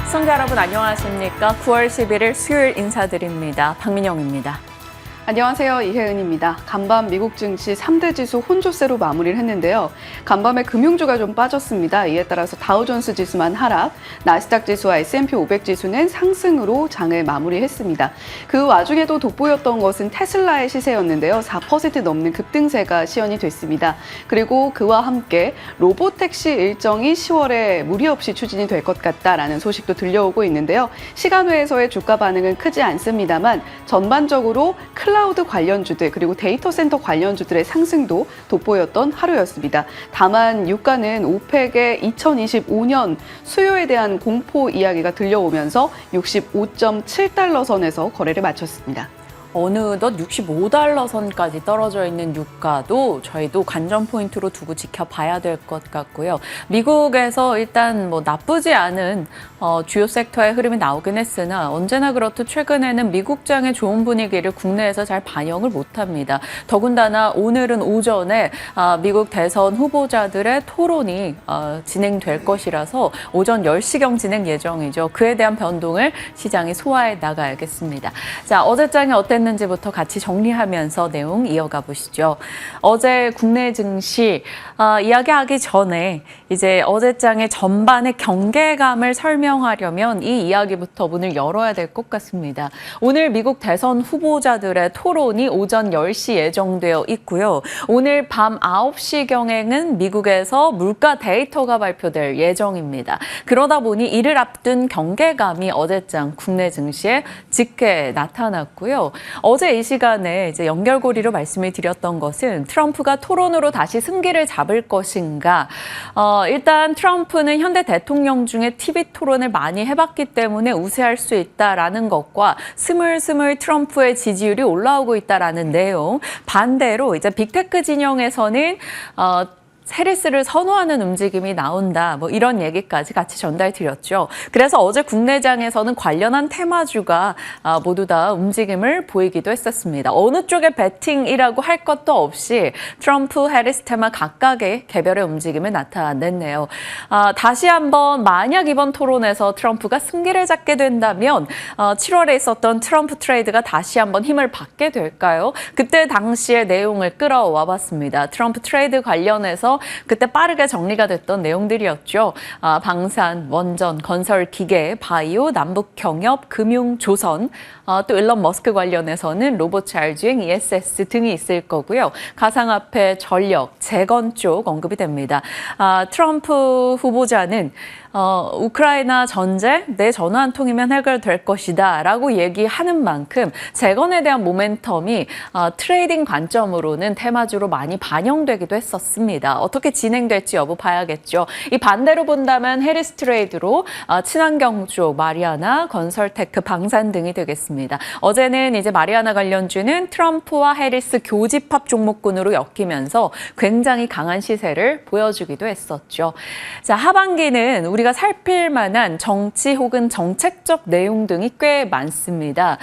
시청자 여러분 안녕하십니까? 9월 11일 수요일 인사드립니다. 박민영입니다. 안녕하세요. 이혜은입니다. 간밤 미국 증시 3대 지수 혼조세로 마무리를 했는데요. 간밤에 금융주가 좀 빠졌습니다. 이에 따라서 다우존스 지수만 하락, 나스닥 지수와 S&P 500 지수는 상승으로 장을 마무리했습니다. 그 와중에도 돋보였던 것은 테슬라의 시세였는데요. 4% 넘는 급등세가 시현이 됐습니다. 그리고 그와 함께 로보택시 일정이 10월에 무리 없이 추진이 될 것 같다라는 소식도 들려오고 있는데요. 시간외에서의 주가 반응은 크지 않습니다만 전반적으로 클라우드 관련주들 그리고 데이터 센터 관련주들의 상승도 돋보였던 하루였습니다. 다만 유가는 오펙의 2025년 수요에 대한 공포 이야기가 들려오면서 65.7달러 선에서 거래를 마쳤습니다. 어느덧 65달러 선까지 떨어져 있는 유가도 저희도 관전 포인트로 두고 지켜봐야 될 것 같고요. 미국에서 일단 나쁘지 않은 주요 섹터의 흐름이 나오긴 했으나 언제나 그렇듯 최근에는 미국장의 좋은 분위기를 국내에서 잘 반영을 못합니다. 더군다나 오늘은 오전에 미국 대선 후보자들의 토론이 진행될 것이라서 오전 10시경 진행 예정이죠. 그에 대한 변동을 시장이 소화해 나가야겠습니다. 자, 어제장이 어땠는지부터 같이 정리하면서 내용 이어가 보시죠. 어제 국내 증시 이야기하기 전에 이제 어제장의 전반의 경계감을 설명하려면 이 이야기부터 문을 열어야 될 것 같습니다. 오늘 미국 대선 후보자들의 토론이 오전 10시 예정되어 있고요. 오늘 밤 9시경에는 미국에서 물가 데이터가 발표될 예정입니다. 그러다 보니 이를 앞둔 경계감이 어제장 국내 증시에 짙게 나타났고요. 어제 이 시간에 이제 연결고리로 말씀을 드렸던 것은 트럼프가 토론으로 다시 승기를 잡을 것인가. 일단 트럼프는 현대 대통령 중에 TV 토론을 많이 해봤기 때문에 우세할 수 있다라는 것과 스물스물 트럼프의 지지율이 올라오고 있다라는 내용. 반대로 이제 빅테크 진영에서는 해리스를 선호하는 움직임이 나온다. 이런 얘기까지 같이 전달드렸죠. 그래서 어제 국내장에서는 관련한 테마주가 모두 다 움직임을 보이기도 했었습니다. 어느 쪽에 배팅이라고 할 것도 없이 트럼프, 해리스 테마 각각의 개별의 움직임을 나타냈네요. 다시 한번 만약 이번 토론에서 트럼프가 승기를 잡게 된다면 7월에 있었던 트럼프 트레이드가 다시 한번 힘을 받게 될까요? 그때 당시의 내용을 끌어와 봤습니다. 트럼프 트레이드 관련해서 그때 빠르게 정리가 됐던 내용들이었죠. 방산, 원전, 건설, 기계, 바이오, 남북 경협, 금융, 조선, 또 일론 머스크 관련해서는 로봇 자율주행, ESS 등이 있을 거고요. 가상화폐, 전력, 재건 쪽 언급이 됩니다. 트럼프 후보자는 우크라이나 전쟁 내 전화 한 통이면 해결될 것이다 라고 얘기하는 만큼 재건에 대한 모멘텀이 트레이딩 관점으로는 테마주로 많이 반영되기도 했었습니다. 어떻게 진행될지 여부 봐야겠죠. 이 반대로 본다면 해리스 트레이드로 친환경 쪽 마리아나, 건설테크, 방산 등이 되겠습니다. 어제는 이제 마리아나 관련주는 트럼프와 해리스 교집합 종목군으로 엮이면서 굉장히 강한 시세를 보여주기도 했었죠. 자, 하반기는 우리가 살필 만한 정치 혹은 정책적 내용 등이 꽤 많습니다.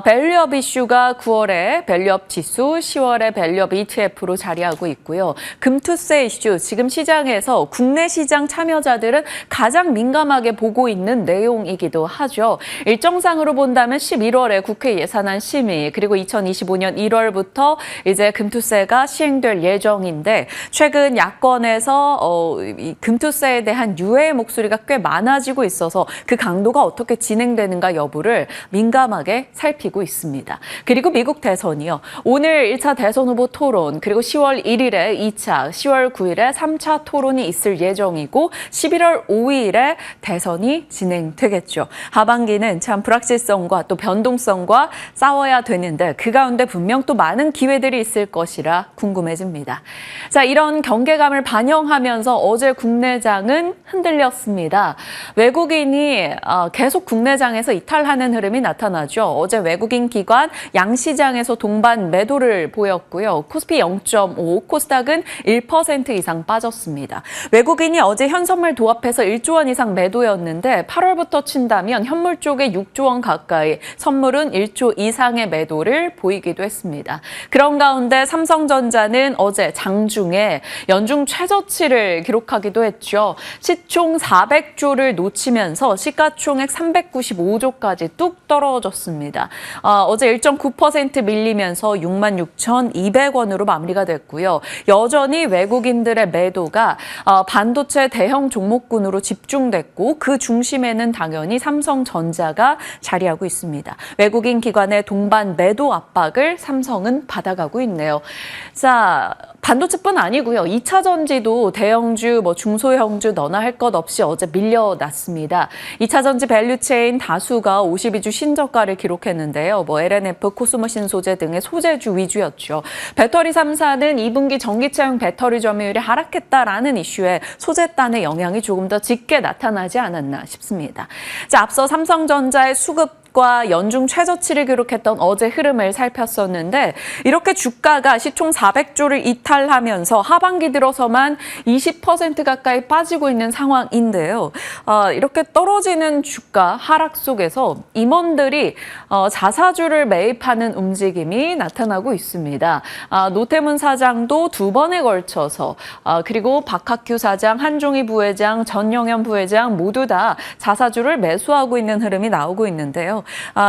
밸류업 이슈가 9월에 밸류업 지수, 10월에 밸류업 ETF로 자리하고 있고요. 금투세 이슈, 지금 시장에서 국내 시장 참여자들은 가장 민감하게 보고 있는 내용이기도 하죠. 일정상으로 본다면 11월에 국회 예산안 심의, 그리고 2025년 1월부터 이제 금투세가 시행될 예정인데 최근 야권에서 이 금투세에 대한 유해 목소리가 꽤 많아지고 있어서 그 강도가 어떻게 진행되는가 여부를 민감하게 살피고 있습니다. 그리고 미국 대선이요. 오늘 1차 대선 후보 토론, 그리고 10월 1일에 2차, 10월 9일에 3차 토론이 있을 예정이고 11월 5일에 대선이 진행되겠죠. 하반기는 참 불확실성과 또 변동성과 싸워야 되는데 그 가운데 분명 또 많은 기회들이 있을 것이라 궁금해집니다. 자, 이런 경계감을 반영하면서 어제 국내장은 흔들렸습니다. 외국인이 계속 국내장에서 이탈하는 흐름이 나타나죠. 어제 외국인 기관 양시장에서 동반 매도를 보였고요. 코스피 0.5, 코스닥은 1% 이상 빠졌습니다. 외국인이 어제 현선물 도합해서 1조 원 이상 매도였는데 8월부터 친다면 현물 쪽에 6조 원 가까이, 선물은 1조 이상의 매도를 보이기도 했습니다. 그런 가운데 삼성전자는 어제 장중에 연중 최저치를 기록하기도 했죠. 시총 4 400조를 놓치면서 시가총액 395조까지 뚝 떨어졌습니다. 어제 1.9% 밀리면서 66,200원으로 마무리가 됐고요. 여전히 외국인들의 매도가 반도체 대형 종목군으로 집중됐고 그 중심에는 당연히 삼성전자가 자리하고 있습니다. 외국인 기관의 동반 매도 압박을 삼성은 받아가고 있네요. 자, 반도체뿐 아니고요. 2차 전지도 대형주, 중소형주 너나 할 것 없이 어제 밀려났습니다. 2차 전지 밸류체인 다수가 52주 신저가를 기록했는데요. LNF, 코스모신 소재 등의 소재주 위주였죠. 배터리 3사는 2분기 전기차용 배터리 점유율이 하락했다라는 이슈에 소재단의 영향이 조금 더 짙게 나타나지 않았나 싶습니다. 자, 앞서 삼성전자의 수급과 연중 최저치를 기록했던 어제 흐름을 살폈었는데 이렇게 주가가 시총 400조를 이탈하면서 하반기 들어서만 20% 가까이 빠지고 있는 상황인데요. 이렇게 떨어지는 주가 하락 속에서 임원들이 자사주를 매입하는 움직임이 나타나고 있습니다. 노태문 사장도 두 번에 걸쳐서 그리고 박학규 사장, 한종희 부회장, 전영현 부회장 모두 다 자사주를 매수하고 있는 흐름이 나오고 있는데요.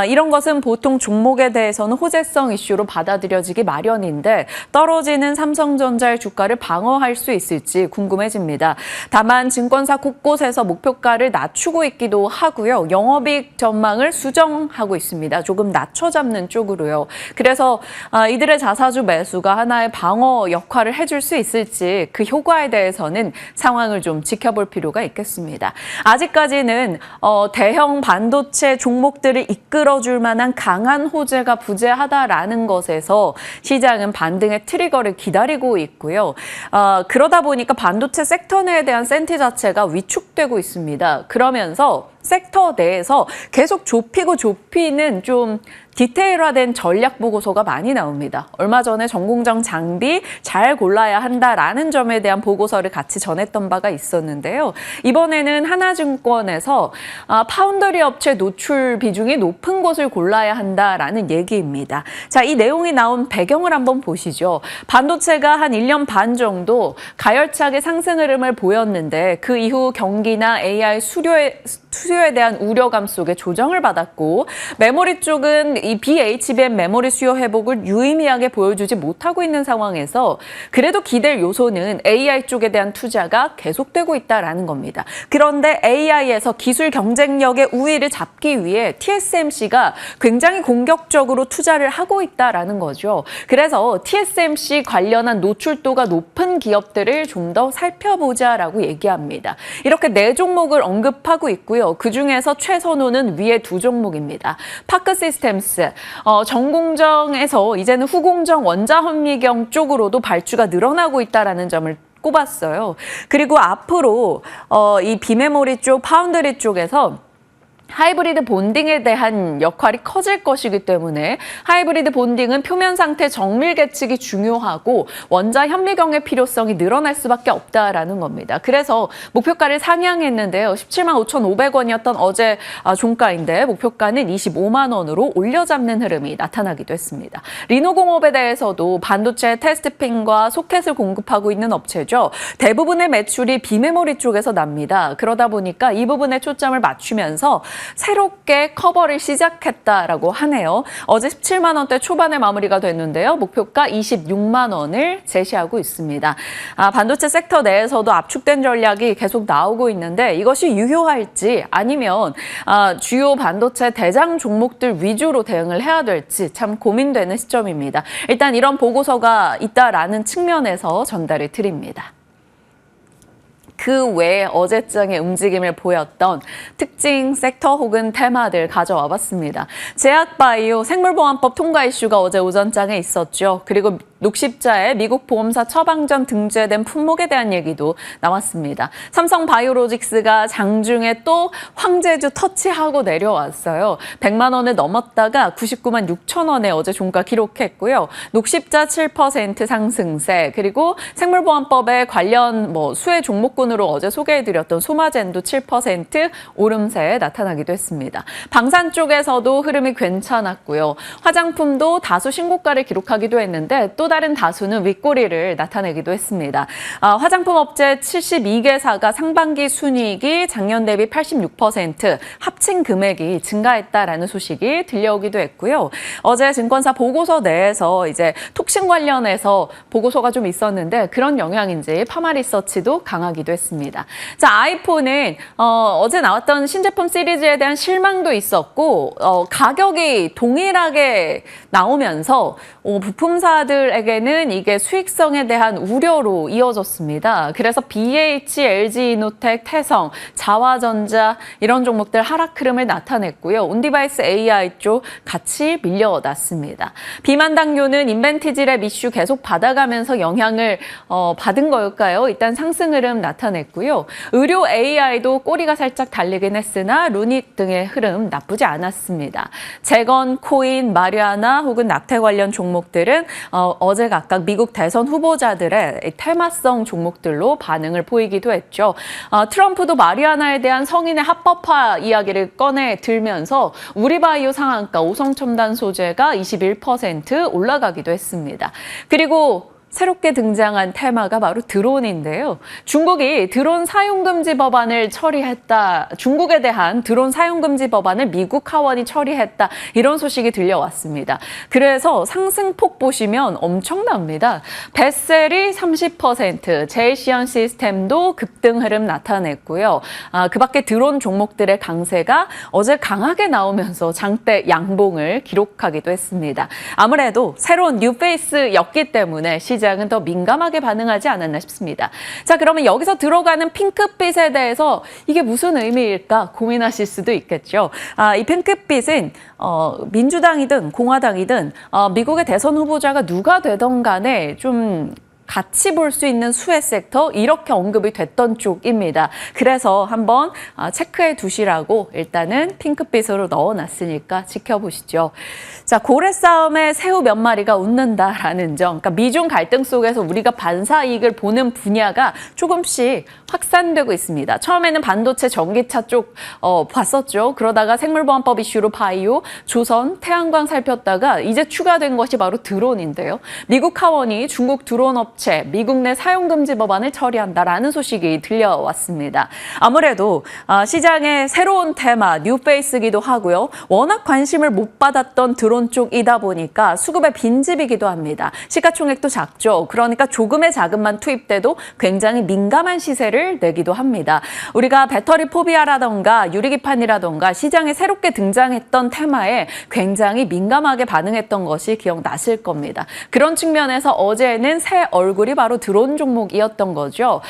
이런 것은 보통 종목에 대해서는 호재성 이슈로 받아들여지기 마련인데 떨어지는 삼성전자의 주가를 방어할 수 있을지 궁금해집니다. 다만 증권사 곳곳에서 목표가를 낮추고 있기도 하고요. 영업이익 전망을 수정하고 있습니다. 조금 낮춰잡는 쪽으로요. 그래서 이들의 자사주 매수가 하나의 방어 역할을 해줄 수 있을지 그 효과에 대해서는 상황을 좀 지켜볼 필요가 있겠습니다. 아직까지는 대형 반도체 종목들을 이끌어줄 만한 강한 호재가 부재하다라는 것에서 시장은 반등의 트리거를 기다리고 있고요. 그러다 보니까 반도체 섹터 내에 대한 센티 자체가 위축되고 있습니다. 그러면서 섹터 내에서 계속 좁히는 좀 디테일화된 전략 보고서가 많이 나옵니다. 얼마 전에 전공정 장비 잘 골라야 한다라는 점에 대한 보고서를 같이 전했던 바가 있었는데요. 이번에는 하나증권에서 파운더리 업체 노출 비중이 높은 곳을 골라야 한다라는 얘기입니다. 자, 이 내용이 나온 배경을 한번 보시죠. 반도체가 한 1년 반 정도 가열차게 상승 흐름을 보였는데 그 이후 경기나 AI 수요에 대한 우려감 속에 조정을 받았고 메모리 쪽은 이 BHBM 메모리 수요 회복을 유의미하게 보여주지 못하고 있는 상황에서 그래도 기댈 요소는 AI 쪽에 대한 투자가 계속되고 있다라는 겁니다. 그런데 AI에서 기술 경쟁력의 우위를 잡기 위해 TSMC가 굉장히 공격적으로 투자를 하고 있다라는 거죠. 그래서 TSMC 관련한 노출도가 높은 기업들을 좀 더 살펴보자라고 얘기합니다. 이렇게 4종목을 언급하고 있고요. 그중에서 최선호는 위에 2종목입니다. 파크 시스템스, 전공정에서 이제는 후공정 원자현미경 쪽으로도 발주가 늘어나고 있다는 점을 꼽았어요. 그리고 앞으로 이 비메모리 쪽, 파운드리 쪽에서 하이브리드 본딩에 대한 역할이 커질 것이기 때문에 하이브리드 본딩은 표면 상태 정밀 계측이 중요하고 원자 현미경의 필요성이 늘어날 수밖에 없다라는 겁니다. 그래서 목표가를 상향했는데요. 17만 5,500원이었던 어제 종가인데 목표가는 25만 원으로 올려잡는 흐름이 나타나기도 했습니다. 리노공업에 대해서도 반도체 테스트핀과 소켓을 공급하고 있는 업체죠. 대부분의 매출이 비메모리 쪽에서 납니다. 그러다 보니까 이 부분에 초점을 맞추면서 새롭게 커버를 시작했다라고 하네요. 어제 17만 원대 초반에 마무리가 됐는데요. 목표가 26만 원을 제시하고 있습니다. 반도체 섹터 내에서도 압축된 전략이 계속 나오고 있는데 이것이 유효할지 아니면 주요 반도체 대장 종목들 위주로 대응을 해야 될지 참 고민되는 시점입니다. 일단 이런 보고서가 있다라는 측면에서 전달을 드립니다. 그 외에 어제장의 움직임을 보였던 특징 섹터 혹은 테마들 가져와 봤습니다. 제약바이오 생물보안법 통과 이슈가 어제 오전장에 있었죠. 그리고 녹십자에 미국 보험사 처방전 등재된 품목에 대한 얘기도 나왔습니다. 삼성바이오로직스가 장중에 또 황제주 터치하고 내려왔어요. 100만 원을 넘었다가 99만 6천 원에 어제 종가 기록했고요. 녹십자 7% 상승세, 그리고 생물보안법에 관련 수혜 종목군으로 어제 소개해드렸던 소마젠도 7% 오름세 나타나기도 했습니다. 방산 쪽에서도 흐름이 괜찮았고요. 화장품도 다소 신고가를 기록하기도 했는데 또 다른 다수는 윗꼬리를 나타내기도 했습니다. 화장품 업체 72개사가 상반기 순이익이 작년 대비 86% 합친 금액이 증가했다라는 소식이 들려오기도 했고요. 어제 증권사 보고서 내에서 이제 톡신 관련해서 보고서가 좀 있었는데 그런 영향인지 파마리서치도 강하기도 했습니다. 자, 아이폰은 어제 나왔던 신제품 시리즈에 대한 실망도 있었고 가격이 동일하게 나오면서 부품사들에게는 이게 수익성에 대한 우려로 이어졌습니다. 그래서 BH, LG이노텍, 태성, 자화전자 이런 종목들 하락 흐름을 나타냈고요. 온디바이스 AI 쪽 같이 밀려났습니다. 비만당뇨는 인벤티지랩 이슈 계속 받아가면서 영향을 받은 걸까요? 일단 상승 흐름 나타냈고요. 의료 AI도 꼬리가 살짝 달리긴 했으나 루닛 등의 흐름 나쁘지 않았습니다. 재건, 코인, 마리아나 혹은 낙태 관련 종목들은 어제 각각 미국 대선 후보자들의 테마성 종목들로 반응을 보이기도 했죠. 트럼프도 마리아나에 대한 성인의 합법화 이야기를 꺼내 들면서 우리바이오 상한가, 오성첨단 소재가 21% 올라가기도 했습니다. 그리고 새롭게 등장한 테마가 바로 드론인데요. 중국이 드론 사용금지 법안을 처리했다. 중국에 대한 드론 사용금지 법안을 미국 하원이 처리했다. 이런 소식이 들려왔습니다. 그래서 상승폭 보시면 엄청납니다. 베셀이 30%, 제이시언 시스템도 급등 흐름 나타냈고요. 그 밖에 드론 종목들의 강세가 어제 강하게 나오면서 장대 양봉을 기록하기도 했습니다. 아무래도 새로운 뉴페이스였기 때문에 시장은 더 민감하게 반응하지 않았나 싶습니다. 자, 그러면 여기서 들어가는 핑크빛에 대해서 이게 무슨 의미일까 고민하실 수도 있겠죠. 이 핑크빛은 민주당이든 공화당이든 미국의 대선 후보자가 누가 되던 간에 좀 같이 볼 수 있는 수혜 섹터 이렇게 언급이 됐던 쪽입니다. 그래서 한번 체크해 두시라고 일단은 핑크빛으로 넣어놨으니까 지켜보시죠. 자, 고래 싸움에 새우 몇 마리가 웃는다라는 점. 그러니까 미중 갈등 속에서 우리가 반사 이익을 보는 분야가 조금씩 확산되고 있습니다. 처음에는 반도체, 전기차 쪽 봤었죠. 그러다가 생물보안법 이슈로 바이오, 조선, 태양광 살폈다가 이제 추가된 것이 바로 드론인데요. 미국 하원이 중국 드론 업체 미국 내 사용금지 법안을 처리한다라는 소식이 들려왔습니다. 아무래도 시장의 새로운 테마, 뉴페이스기도 하고요. 워낙 관심을 못 받았던 드론 쪽이다 보니까 수급의 빈집이기도 합니다. 시가총액도 작죠. 그러니까 조금의 자금만 투입돼도 굉장히 민감한 시세를 내기도 합니다. 우리가 배터리 포비아라던가 유리기판이라던가 시장에 새롭게 등장했던 테마에 굉장히 민감하게 반응했던 것이 기억나실 겁니다. 그런 측면에서 어제는 새 얼굴이 바로 드론 종목이었던 거죠.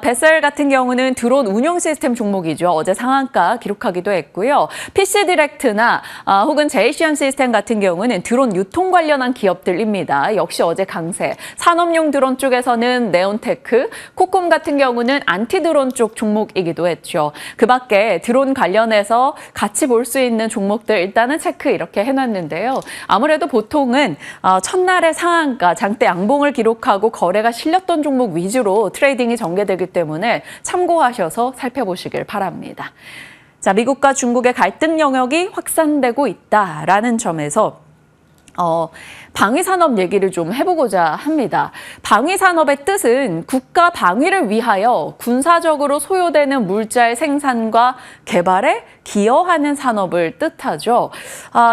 베셀 같은 경우는 드론 운용 시스템 종목이죠. 어제 상한가 기록하기도 했고요. PC 디렉트나 혹은 제이시언 시스템 같은 경우는 드론 유통 관련한 기업들입니다. 역시 어제 강세. 산업용 드론 쪽에서는 네온테크, 코콤 같은 경우는 안티 드론 쪽 종목이기도 했죠. 그 밖에 드론 관련해서 같이 볼 수 있는 종목들 일단은 체크 이렇게 해놨는데요. 아무래도 보통은 첫날의 상한가, 장대 양봉을 기록하고 거래가 실렸던 종목 위주로 트레이딩이 전개되기 때문에 참고하셔서 살펴보시길 바랍니다. 자, 미국과 중국의 갈등 영역이 확산되고 있다라는 점에서 방위산업 얘기를 좀 해보고자 합니다. 방위산업의 뜻은 국가 방위를 위하여 군사적으로 소요되는 물자의 생산과 개발에 기여하는 산업을 뜻하죠.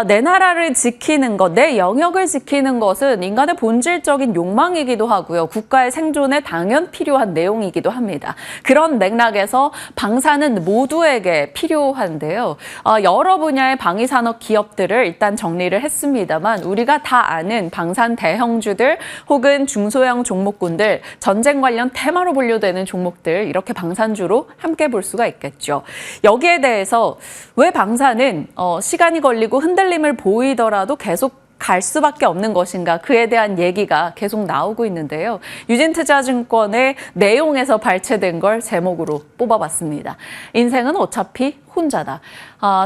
내 나라를 지키는 것, 내 영역을 지키는 것은 인간의 본질적인 욕망이기도 하고요. 국가의 생존에 당연 필요한 내용이기도 합니다. 그런 맥락에서 방산은 모두에게 필요한데요. 여러 분야의 방위산업 기업들을 일단 정리를 했습니다만 우리가 다 아는 방산 대형주들 혹은 중소형 종목군들, 전쟁 관련 테마로 분류되는 종목들 이렇게 방산주로 함께 볼 수가 있겠죠. 여기에 대해서 왜 방산은 시간이 걸리고 흔들림을 보이더라도 계속 갈 수밖에 없는 것인가 그에 대한 얘기가 계속 나오고 있는데요. 유진투자증권의 내용에서 발췌된 걸 제목으로 뽑아봤습니다. 인생은 어차피 혼자다.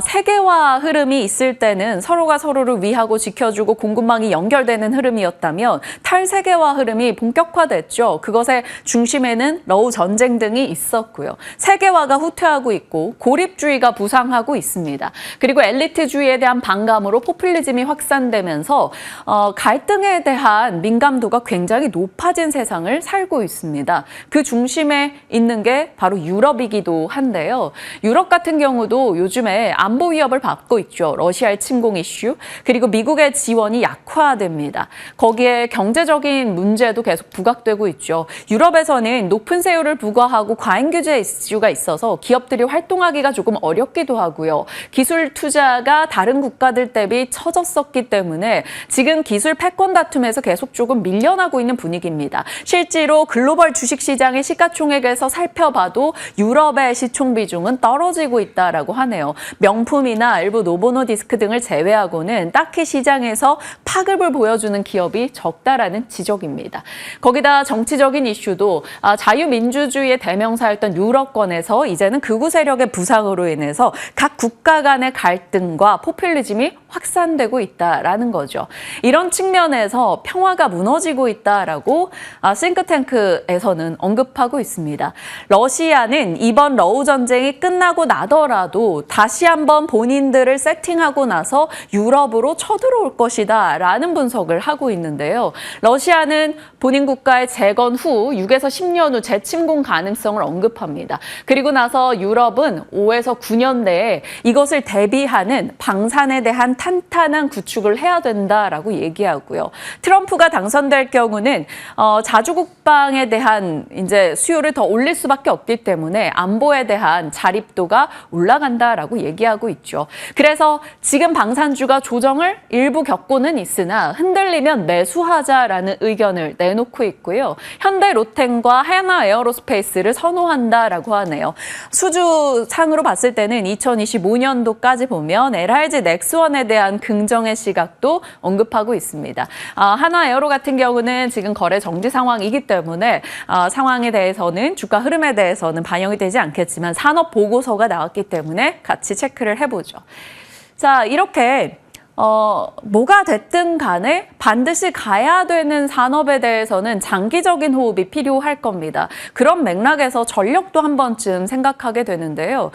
세계화 흐름이 있을 때는 서로가 서로를 위하고 지켜주고 공급망이 연결되는 흐름이었다면 탈세계화 흐름이 본격화됐죠. 그것의 중심에는 러우 전쟁 등이 있었고요. 세계화가 후퇴하고 있고 고립주의가 부상하고 있습니다. 그리고 엘리트주의에 대한 반감으로 포퓰리즘이 확산되면서 되면서 갈등에 대한 민감도가 굉장히 높아진 세상을 살고 있습니다. 그 중심에 있는 게 바로 유럽이기도 한데요. 유럽 같은 경우도 요즘에 안보 위협을 받고 있죠. 러시아의 침공 이슈, 그리고 미국의 지원이 약화됩니다. 거기에 경제적인 문제도 계속 부각되고 있죠. 유럽에서는 높은 세율을 부과하고 과잉 규제 이슈가 있어서 기업들이 활동하기가 조금 어렵기도 하고요. 기술 투자가 다른 국가들 대비 처졌었기 때문에 지금 기술 패권 다툼에서 계속 조금 밀려나고 있는 분위기입니다. 실제로 글로벌 주식시장의 시가총액에서 살펴봐도 유럽의 시총 비중은 떨어지고 있다라고 하네요. 명품이나 일부 노보노디스크 등을 제외하고는 딱히 시장에서 파급을 보여주는 기업이 적다라는 지적입니다. 거기다 정치적인 이슈도 자유민주주의의 대명사였던 유럽권에서 이제는 극우 세력의 부상으로 인해서 각 국가 간의 갈등과 포퓰리즘이 확산되고 있다라는 거죠. 이런 측면에서 평화가 무너지고 있다라고 싱크탱크에서는 언급하고 있습니다. 러시아는 이번 러우 전쟁이 끝나고 나더라도 다시 한번 본인들을 세팅하고 나서 유럽으로 쳐들어올 것이다 라는 분석을 하고 있는데요. 러시아는 본인 국가의 재건 후 6에서 10년 후 재침공 가능성을 언급합니다. 그리고 나서 유럽은 5에서 9년 내에 이것을 대비하는 방산에 대한 탄탄한 구축을 해야 된다라고 얘기하고요. 트럼프가 당선될 경우는 자주국방에 대한 이제 수요를 더 올릴 수밖에 없기 때문에 안보에 대한 자립도가 올라간다라고 얘기하고 있죠. 그래서 지금 방산주가 조정을 일부 겪고는 있으나 흔들리면 매수하자라는 의견을 내놓고 있고요. 현대 로템과 하나 에어로스페이스를 선호한다라고 하네요. 수주상으로 봤을 때는 2025년도까지 보면 LRG 넥스원에 대한 긍정의 시각도 언급하고 있습니다. 하나 에어로 같은 경우는 지금 거래 정지 상황이기 때문에 상황에 대해서는 주가 흐름에 대해서는 반영이 되지 않겠지만 산업 보고서가 나왔기 때문에 같이 체크를 해보죠. 자, 이렇게 뭐가 됐든 간에 반드시 가야 되는 산업에 대해서는 장기적인 호흡이 필요할 겁니다. 그런 맥락에서 전력도 한 번쯤 생각하게 되는데요.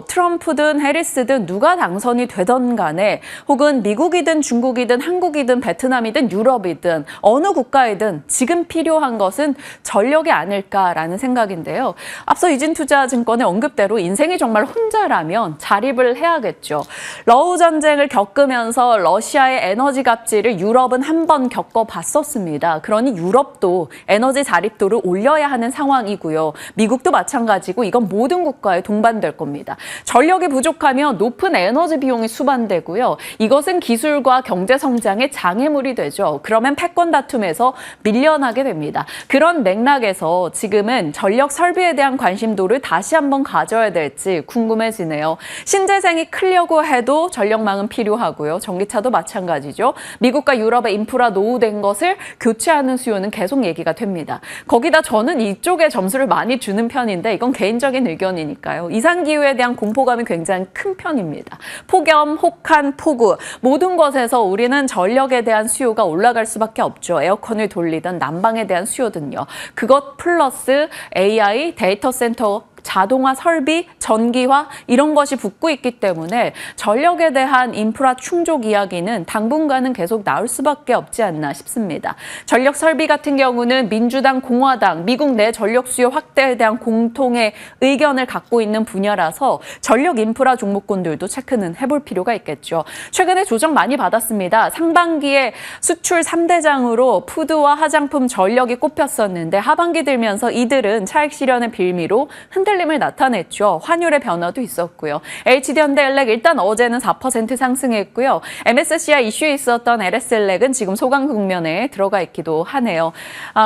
트럼프든 해리스든 누가 당선이 되던 간에 혹은 미국이든 중국이든 한국이든 베트남이든 유럽이든 어느 국가이든 지금 필요한 것은 전력이 아닐까라는 생각인데요. 앞서 이진투자증권의 언급대로 인생이 정말 혼자라면 자립을 해야겠죠. 러우 전쟁을 겪으면서 러시아의 에너지 갑질을 유럽은 한번 겪어봤었습니다. 그러니 유럽도 에너지 자립도를 올려야 하는 상황이고요. 미국도 마찬가지고 이건 모든 국가에 동반될 겁니다. 전력이 부족하면 높은 에너지 비용이 수반되고요. 이것은 기술과 경제 성장의 장애물이 되죠. 그러면 패권 다툼에서 밀려나게 됩니다. 그런 맥락에서 지금은 전력 설비에 대한 관심도를 다시 한번 가져야 될지 궁금해지네요. 신재생이 크려고 해도 전력망은 필요하고요. 전기차도 마찬가지죠. 미국과 유럽의 인프라 노후된 것을 교체하는 수요는 계속 얘기가 됩니다. 거기다 저는 이쪽에 점수를 많이 주는 편인데 이건 개인적인 의견이니까요. 이상기후에 대한 공포감이 굉장히 큰 편입니다. 폭염, 혹한, 폭우 모든 것에서 우리는 전력에 대한 수요가 올라갈 수밖에 없죠. 에어컨을 돌리던 난방에 대한 수요든요. 그것 플러스 AI, 데이터 센터 자동화 설비, 전기화 이런 것이 붙고 있기 때문에 전력에 대한 인프라 충족 이야기는 당분간은 계속 나올 수밖에 없지 않나 싶습니다. 전력 설비 같은 경우는 민주당, 공화당, 미국 내 전력 수요 확대에 대한 공통의 의견을 갖고 있는 분야라서 전력 인프라 종목군들도 체크는 해볼 필요가 있겠죠. 최근에 조정 많이 받았습니다. 상반기에 수출 3대장으로 푸드와 화장품, 전력이 꼽혔었는데 하반기 들면서 이들은 차익 실현의 빌미로 흔들림을 나타냈죠. 환율의 변화도 있었고요. HD현대엘렉 일단 어제는 4% 상승했고요. MSCI 이슈에 있었던 LS엘렉은 지금 소강 국면에 들어가 있기도 하네요.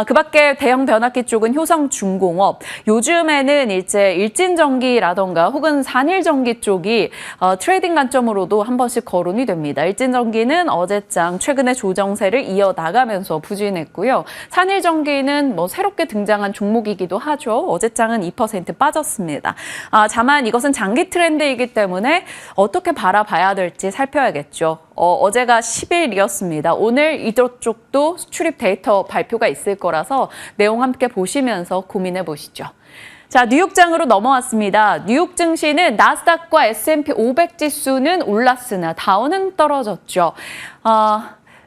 그 밖에 대형 변압기 쪽은 효성중공업, 요즘에는 이제 일진전기라던가 혹은 산일전기 쪽이 트레이딩 관점으로도 한 번씩 거론이 됩니다. 일진전기는 어제장 최근에 조정세를 이어나가면서 부진했고요. 산일전기는 새롭게 등장한 종목이기도 하죠. 어제장은 2% 빠졌습니다. 다만 이것은 장기 트렌드이기 때문에 어떻게 바라봐야 될지 살펴야겠죠. 어제가 10일이었습니다. 오늘 이쪽도 수출입 데이터 발표가 있을 거라서 내용 함께 보시면서 고민해 보시죠. 자, 뉴욕장으로 넘어왔습니다. 뉴욕 증시는 나스닥과 S&P 500 지수는 올랐으나 다우는 떨어졌죠.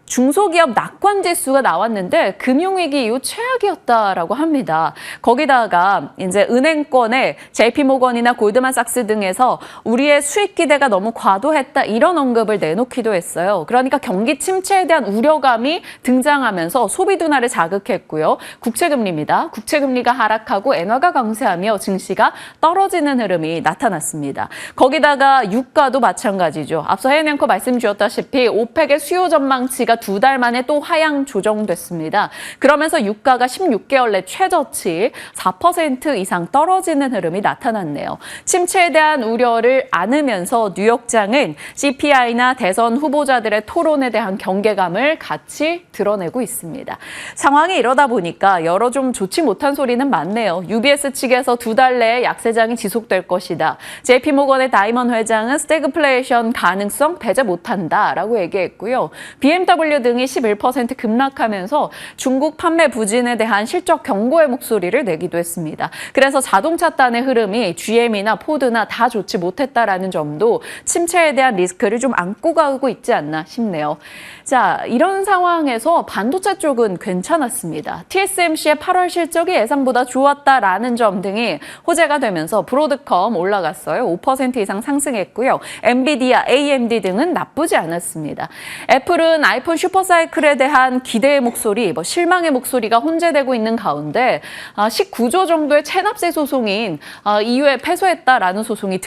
중소기업 낙관 지수가 나왔는데 금융위기 이후 최악이었다라고 합니다. 거기다가 이제 은행권의 JP모건이나 골드만삭스 등에서 우리의 수익 기대가 너무 과도했다 이런 언급을 내놓기도 했어요. 그러니까 경기 침체에 대한 우려감이 등장하면서 소비 둔화를 자극했고요. 국채금리입니다. 국채금리가 하락하고 엔화가 강세하며 증시가 떨어지는 흐름이 나타났습니다. 거기다가 유가도 마찬가지죠. 앞서 혜연 앵커 말씀 주셨다시피 오펙의 수요 전망치가 2달 만에 또 하향 조정됐습니다. 그러면서 유가가 16개월 내 최저치 4% 이상 떨어지는 흐름이 나타났네요. 침체에 대한 우려를 안으면서 뉴욕장은 CPI나 대선 후보자들의 토론에 대한 경계감을 같이 드러내고 있습니다. 상황이 이러다 보니까 여러 좀 좋지 못한 소리는 많네요. UBS 측에서 2달 내에 약세장이 지속될 것이다. JP모건의 다이먼 회장은 스태그플레이션 가능성 배제 못한다라고 얘기했고요. BMW 등이 11% 급락하면서 중국 판매 부진에 대한 실적 경고의 목소리를 내기도 했습니다. 그래서 자동차단의 흐름이 GM이나 포드나 다 좋지 못했다라는 점도 침체에 대한 리스크를 좀 안고 가고 있지 않나 싶네요. 자, 이런 상황에서 반도체 쪽은 괜찮았습니다. TSMC의 8월 실적이 예상보다 좋았다라는 점 등이 호재가 되면서 브로드컴 올라갔어요. 5% 이상 상승했고요. 엔비디아, AMD 등은 나쁘지 않았습니다. 애플은 아이폰 슈퍼사이클에 대한 기대의 목소리, 실망의 목소리가 혼재되고 있는 가운데 19조 정도의 체납세 소송인 이후에 패소했다라는 소식이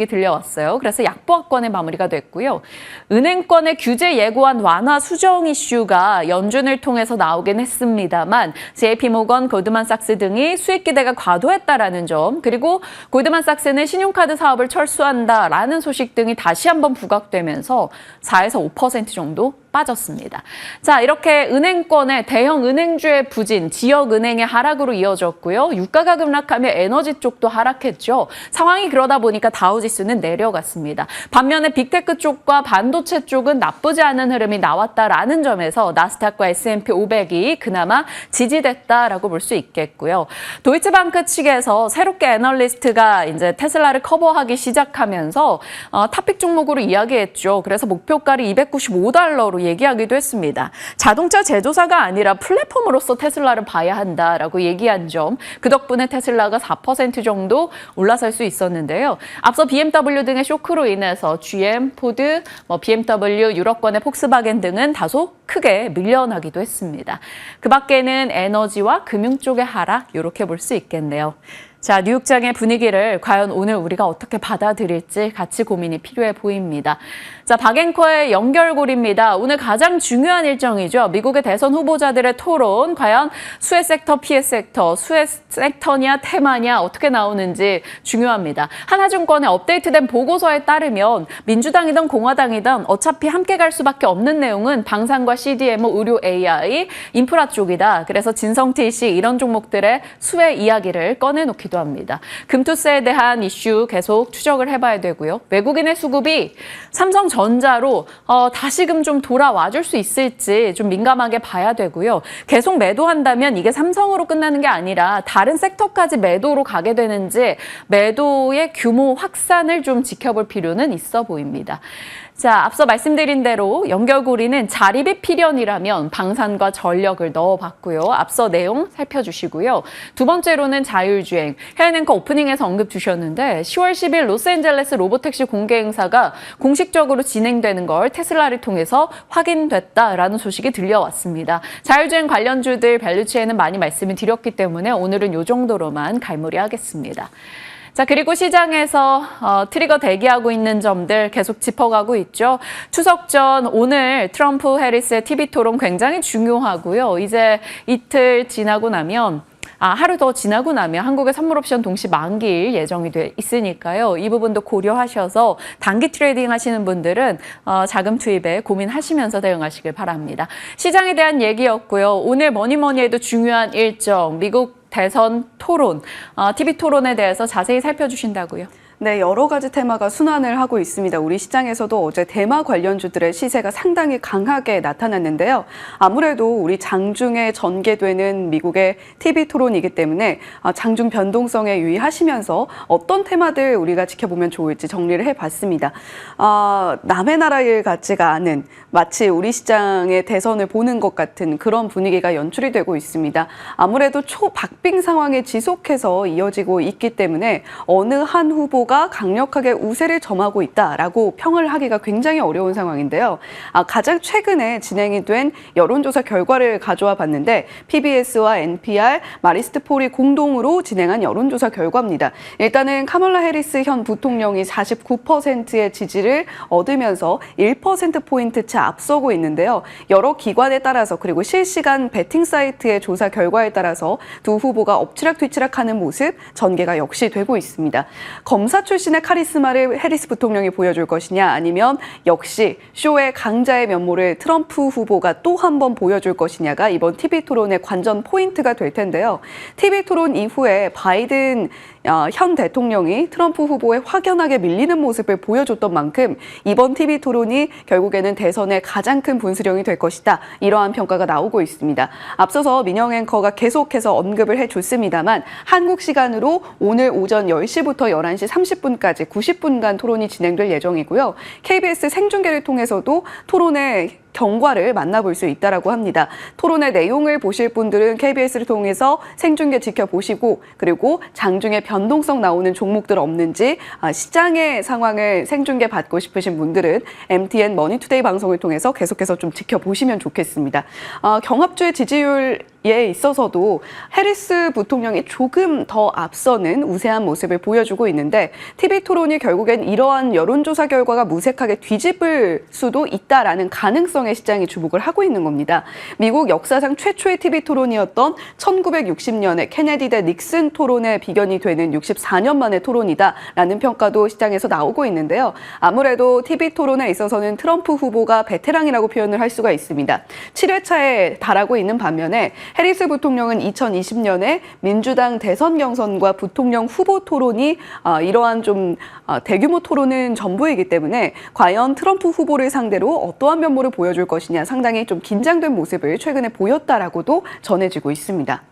들려왔어요. 그래서 약보합권의 마무리가 됐고요. 은행권의 규제 예고한 완화 수정 이슈가 연준을 통해서 나오긴 했습니다만 JP모건, 골드만삭스 등이 수익 기대가 과도했다라는 점, 그리고 골드만삭스는 신용카드 사업을 철수한다라는 소식 등이 다시 한번 부각되면서 4에서 5% 정도 빠졌습니다. 자, 이렇게 은행권의 대형 은행주의 부진, 지역 은행의 하락으로 이어졌고요. 유가가 급락하며 에너지 쪽도 하락했죠. 상황이 그러다 보니까 다우지수는 내려갔습니다. 반면에 빅테크 쪽과 반도체 쪽은 나쁘지 않은 흐름이 나왔다라는 점에서 나스닥과 S&P 500이 그나마 지지됐다라고 볼 수 있겠고요. 도이치방크 측에서 새롭게 애널리스트가 이제 테슬라를 커버하기 시작하면서 탑픽 종목으로 이야기했죠. 그래서 목표가를 $295로 얘기하기도 했습니다. 자동차 제조사가 아니라 플랫폼으로서 테슬라를 봐야 한다라고 얘기한 점, 그 덕분에 테슬라가 4% 정도 올라설 수 있었는데요. 앞서 BMW 등의 쇼크로 인해서 GM, 포드, BMW, 유럽권의 폭스바겐 등은 다소 크게 밀려나기도 했습니다. 그 밖에는 에너지와 금융 쪽의 하락, 이렇게 볼 수 있겠네요. 자, 뉴욕장의 분위기를 과연 오늘 우리가 어떻게 받아들일지 같이 고민이 필요해 보입니다. 자, 박앵커의 연결고리입니다. 오늘 가장 중요한 일정이죠. 미국의 대선 후보자들의 토론, 과연 수혜 섹터, 피해 섹터, 수혜 섹터냐, 테마냐 어떻게 나오는지 중요합니다. 하나증권의 업데이트된 보고서에 따르면 민주당이든 공화당이든 어차피 함께 갈 수밖에 없는 내용은 방산과 CDMO, 의료 AI, 인프라 쪽이다. 그래서 진성TC 이런 종목들의 수혜 이야기를 꺼내놓기도 합니다. 금투세에 대한 이슈 계속 추적을 해봐야 되고요. 외국인의 수급이 삼성전자로 다시금 좀 돌아와줄 수 있을지 좀 민감하게 봐야 되고요. 계속 매도한다면 이게 삼성으로 끝나는 게 아니라 다른 섹터까지 매도로 가게 되는지 매도의 규모 확산을 좀 지켜볼 필요는 있어 보입니다. 자, 앞서 말씀드린 대로 연결고리는 자립이 필연이라면 방산과 전력을 넣어봤고요. 앞서 내용 살펴주시고요. 두 번째로는 자율주행. 혜연 앵커 오프닝에서 언급 주셨는데 10월 10일 로스앤젤레스 로보택시 공개 행사가 공식적으로 진행되는 걸 테슬라를 통해서 확인됐다라는 소식이 들려왔습니다. 자율주행 관련주들 밸류체에는 많이 말씀을 드렸기 때문에 오늘은 이 정도로만 갈무리하겠습니다. 자, 그리고 시장에서 트리거 대기하고 있는 점들 계속 짚어가고 있죠. 추석 전 오늘 트럼프 해리스의 TV 토론 굉장히 중요하고요. 이제 이틀 지나고 나면 하루 더 지나고 나면 한국의 선물 옵션 동시 만기일 예정이 돼 있으니까요. 이 부분도 고려하셔서 단기 트레이딩 하시는 분들은 자금 투입에 고민하시면서 대응하시길 바랍니다. 시장에 대한 얘기였고요. 오늘 뭐니 해도 중요한 일정, 미국 대선 토론, TV 토론에 대해서 자세히 살펴주신다고요. 네, 여러 가지 테마가 순환을 하고 있습니다. 우리 시장에서도 어제 대마 관련주들의 시세가 상당히 강하게 나타났는데요. 아무래도 우리 장중에 전개되는 미국의 TV 토론이기 때문에 장중 변동성에 유의하시면서 어떤 테마들 우리가 지켜보면 좋을지 정리를 해봤습니다. 남의 나라 일 같지가 않은 마치 우리 시장의 대선을 보는 것 같은 그런 분위기가 연출이 되고 있습니다. 아무래도 초박빙 상황이 지속해서 이어지고 있기 때문에 어느 한 후보가 강력하게 우세를 점하고 있다라고 평을 하기가 굉장히 어려운 상황인데요. 가장 최근에 진행이 된 여론조사 결과를 가져와 봤는데 PBS와 NPR, 마리스트 폴이 공동으로 진행한 여론조사 결과입니다. 일단은 카멀라 해리스 현 부통령이 49%의 지지를 얻으면서 1%포인트 차 앞서고 있는데요. 여러 기관에 따라서 그리고 실시간 베팅 사이트의 조사 결과에 따라서 두 후보가 엎치락뒤치락하는 모습 전개가 역시 되고 있습니다. 검사 출신의 카리스마를 해리스 부통령이 보여줄 것이냐 아니면 역시 쇼의 강자의 면모를 트럼프 후보가 또 한 번 보여줄 것이냐가 이번 TV 토론의 관전 포인트가 될 텐데요. TV 토론 이후에 바이든 현 대통령이 트럼프 후보에 확연하게 밀리는 모습을 보여줬던 만큼 이번 TV 토론이 결국에는 대선의 가장 큰 분수령이 될 것이다. 이러한 평가가 나오고 있습니다. 앞서서 민영 앵커가 계속해서 언급을 해줬습니다만 한국 시간으로 오늘 오전 10시부터 11시 30분까지 90분간 토론이 진행될 예정이고요. KBS 생중계를 통해서도 토론의 경과를 만나볼 수 있다라고 합니다. 토론의 내용을 보실 분들은 KBS를 통해서 생중계 지켜보시고 그리고 장중에 변동성 나오는 종목들 없는지 시장의 상황을 생중계 받고 싶으신 분들은 MTN 머니투데이 방송을 통해서 계속해서 좀 지켜보시면 좋겠습니다. 경합주의 지지율 에 있어서도 해리스 부통령이 조금 더 앞서는 우세한 모습을 보여주고 있는데 TV 토론이 결국엔 이러한 여론조사 결과가 무색하게 뒤집을 수도 있다라는 가능성에 시장이 주목을 하고 있는 겁니다. 미국 역사상 최초의 TV 토론이었던 1960년에 케네디 대 닉슨 토론의 비견이 되는 64년 만의 토론이다라는 평가도 시장에서 나오고 있는데요. 아무래도 TV 토론에 있어서는 트럼프 후보가 베테랑이라고 표현을 할 수가 있습니다. 7회차에 달하고 있는 반면에 해리스 부통령은 2020년에 민주당 대선 경선과 부통령 후보 토론이 이러한 좀 대규모 토론은 전부이기 때문에 과연 트럼프 후보를 상대로 어떠한 면모를 보여줄 것이냐 상당히 좀 긴장된 모습을 최근에 보였다라고도 전해지고 있습니다.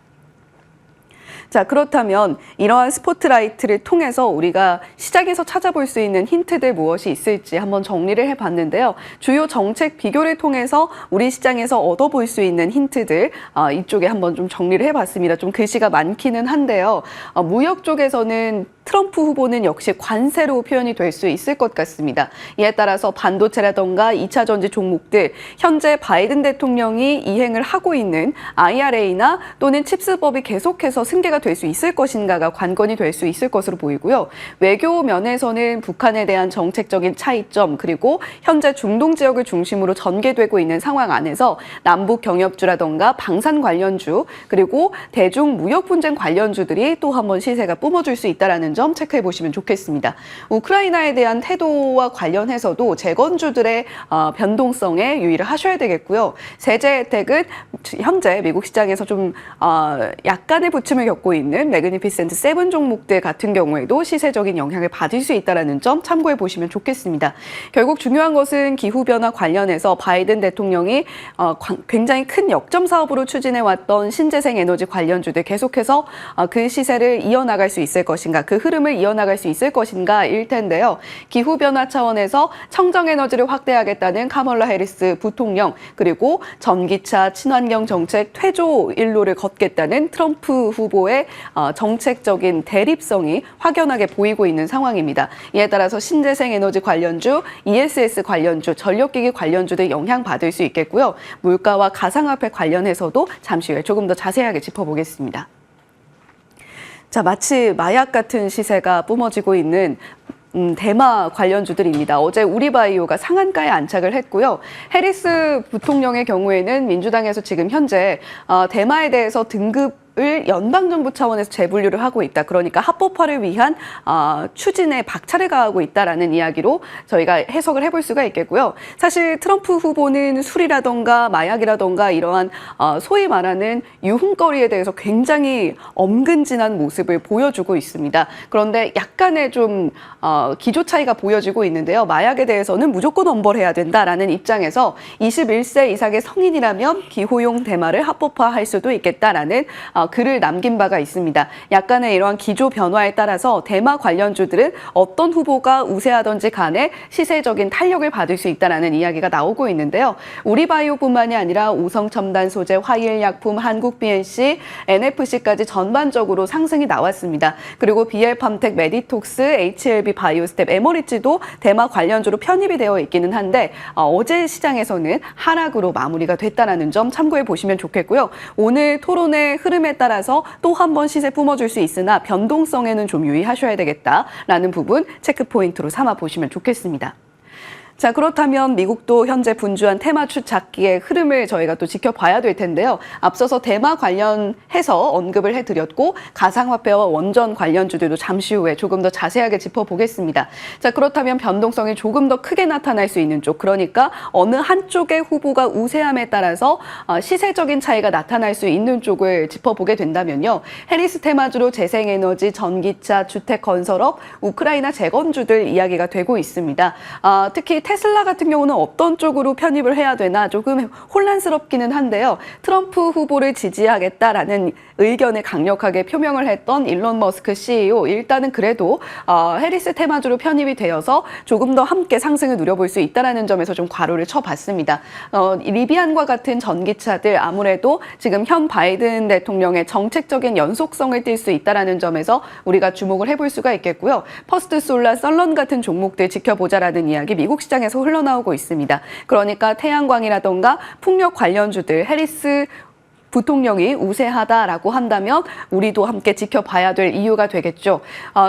자, 그렇다면 이러한 스포트라이트를 통해서 우리가 시장에서 찾아볼 수 있는 힌트들 무엇이 있을지 한번 정리를 해봤는데요. 주요 정책 비교를 통해서 우리 시장에서 얻어볼 수 있는 힌트들 이쪽에 한번 좀 정리를 해봤습니다. 좀 글씨가 많기는 한데요. 무역 쪽에서는 트럼프 후보는 역시 관세로 표현이 될 수 있을 것 같습니다. 이에 따라서 반도체라던가 2차 전지 종목들, 현재 바이든 대통령이 이행을 하고 있는 IRA나 또는 칩스법이 계속해서 승계가 될 수 있을 것인가가 관건이 될 수 있을 것으로 보이고요. 외교 면에서는 북한에 대한 정책적인 차이점 그리고 현재 중동 지역을 중심으로 전개되고 있는 상황 안에서 남북 경협주라던가 방산 관련주 그리고 대중 무역 분쟁 관련주들이 또 한 번 시세가 뿜어줄 수 있다는 점 체크해 보시면 좋겠습니다. 우크라이나에 대한 태도와 관련해서도 재건주들의 변동성에 유의를 하셔야 되겠고요. 세제 혜택은 현재 미국 시장에서 좀 약간의 부침을 겪고 있는 매그니피센트 7 종목들 같은 경우에도 시세적인 영향을 받을 수 있다는 점 참고해 보시면 좋겠습니다. 결국 중요한 것은 기후변화 관련해서 바이든 대통령이 굉장히 큰 역점 사업으로 추진해왔던 신재생 에너지 관련주들 계속해서 그 시세를 이어나갈 수 있을 것인가 그 흐름을 이어나갈 수 있을 것인가일 텐데요. 기후변화 차원에서 청정에너지를 확대하겠다는 카멀라 해리스 부통령 그리고 전기차 친환경 정책 퇴조 일로를 걷겠다는 트럼프 후보의 정책적인 대립성이 확연하게 보이고 있는 상황입니다. 이에 따라서 신재생 에너지 관련주, ESS 관련주, 전력기기 관련주들 영향받을 수 있겠고요. 물가와 가상화폐 관련해서도 잠시 후에 조금 더 자세하게 짚어보겠습니다. 자, 마치 마약 같은 시세가 뿜어지고 있는 대마 관련주들입니다. 어제 우리바이오가 상한가에 안착을 했고요. 해리스 부통령의 경우에는 민주당에서 지금 현재 대마에 대해서 등급 을 연방정부 차원에서 재분류를 하고 있다. 그러니까 합법화를 위한 추진에 박차를 가하고 있다라는 이야기로 저희가 해석을 해볼 수가 있겠고요. 사실 트럼프 후보는 술이라던가 마약이라던가 이러한 소위 말하는 유흥거리에 대해서 굉장히 엄근진한 모습을 보여주고 있습니다. 그런데 약간의 좀 기조 차이가 보여지고 있는데요. 마약에 대해서는 무조건 엄벌해야 된다라는 입장에서 21세 이상의 성인이라면 기호용 대마를 합법화할 수도 있겠다라는 글을 남긴 바가 있습니다. 약간의 이러한 기조 변화에 따라서 대마 관련주들은 어떤 후보가 우세하던지 간에 시세적인 탄력을 받을 수 있다는 이야기가 나오고 있는데요. 우리바이오뿐만이 아니라 우성첨단 소재, 화일약품, 한국BNC, NFC까지 전반적으로 상승이 나왔습니다. 그리고 BL팜텍, 메디톡스, HLB 바이오스텝, 에머리지도 대마 관련주로 편입이 되어 있기는 한데 어제 시장에서는 하락으로 마무리가 됐다는 점 참고해 보시면 좋겠고요. 오늘 토론의 흐름에 따라서 또 한 번 시세 뿜어줄 수 있으나 변동성에는 좀 유의하셔야 되겠다라는 부분 체크 포인트로 삼아 보시면 좋겠습니다. 자, 그렇다면 미국도 현재 분주한 테마 추잡기의 흐름을 저희가 또 지켜봐야 될 텐데요. 앞서서 대마 관련해서 언급을 해드렸고 가상화폐와 원전 관련주들도 잠시 후에 조금 더 자세하게 짚어보겠습니다. 자, 그렇다면 변동성이 조금 더 크게 나타날 수 있는 쪽, 그러니까 어느 한쪽의 후보가 우세함에 따라서 시세적인 차이가 나타날 수 있는 쪽을 짚어보게 된다면요. 해리스 테마주로 재생에너지, 전기차, 주택건설업, 우크라이나 재건주들 이야기가 되고 있습니다. 특히 테슬라 같은 경우는 어떤 쪽으로 편입을 해야 되나 조금 혼란스럽기는 한데요. 트럼프 후보를 지지하겠다라는 의견을 강력하게 표명을 했던 일론 머스크 CEO, 일단은 그래도 해리스 테마주로 편입이 되어서 조금 더 함께 상승을 누려볼 수 있다는 점에서 좀 괄호를 쳐봤습니다. 리비안과 같은 전기차들 아무래도 지금 현 바이든 대통령의 정책적인 연속성을 띌 수 있다는 점에서 우리가 주목을 해볼 수가 있겠고요. 퍼스트 솔라, 썰런 같은 종목들 지켜보자라는 이야기 미국 시장에서 흘러나오고 있습니다. 그러니까 태양광이라던가 풍력 관련주들 해리스 부통령이 우세하다라고 한다면 우리도 함께 지켜봐야 될 이유가 되겠죠.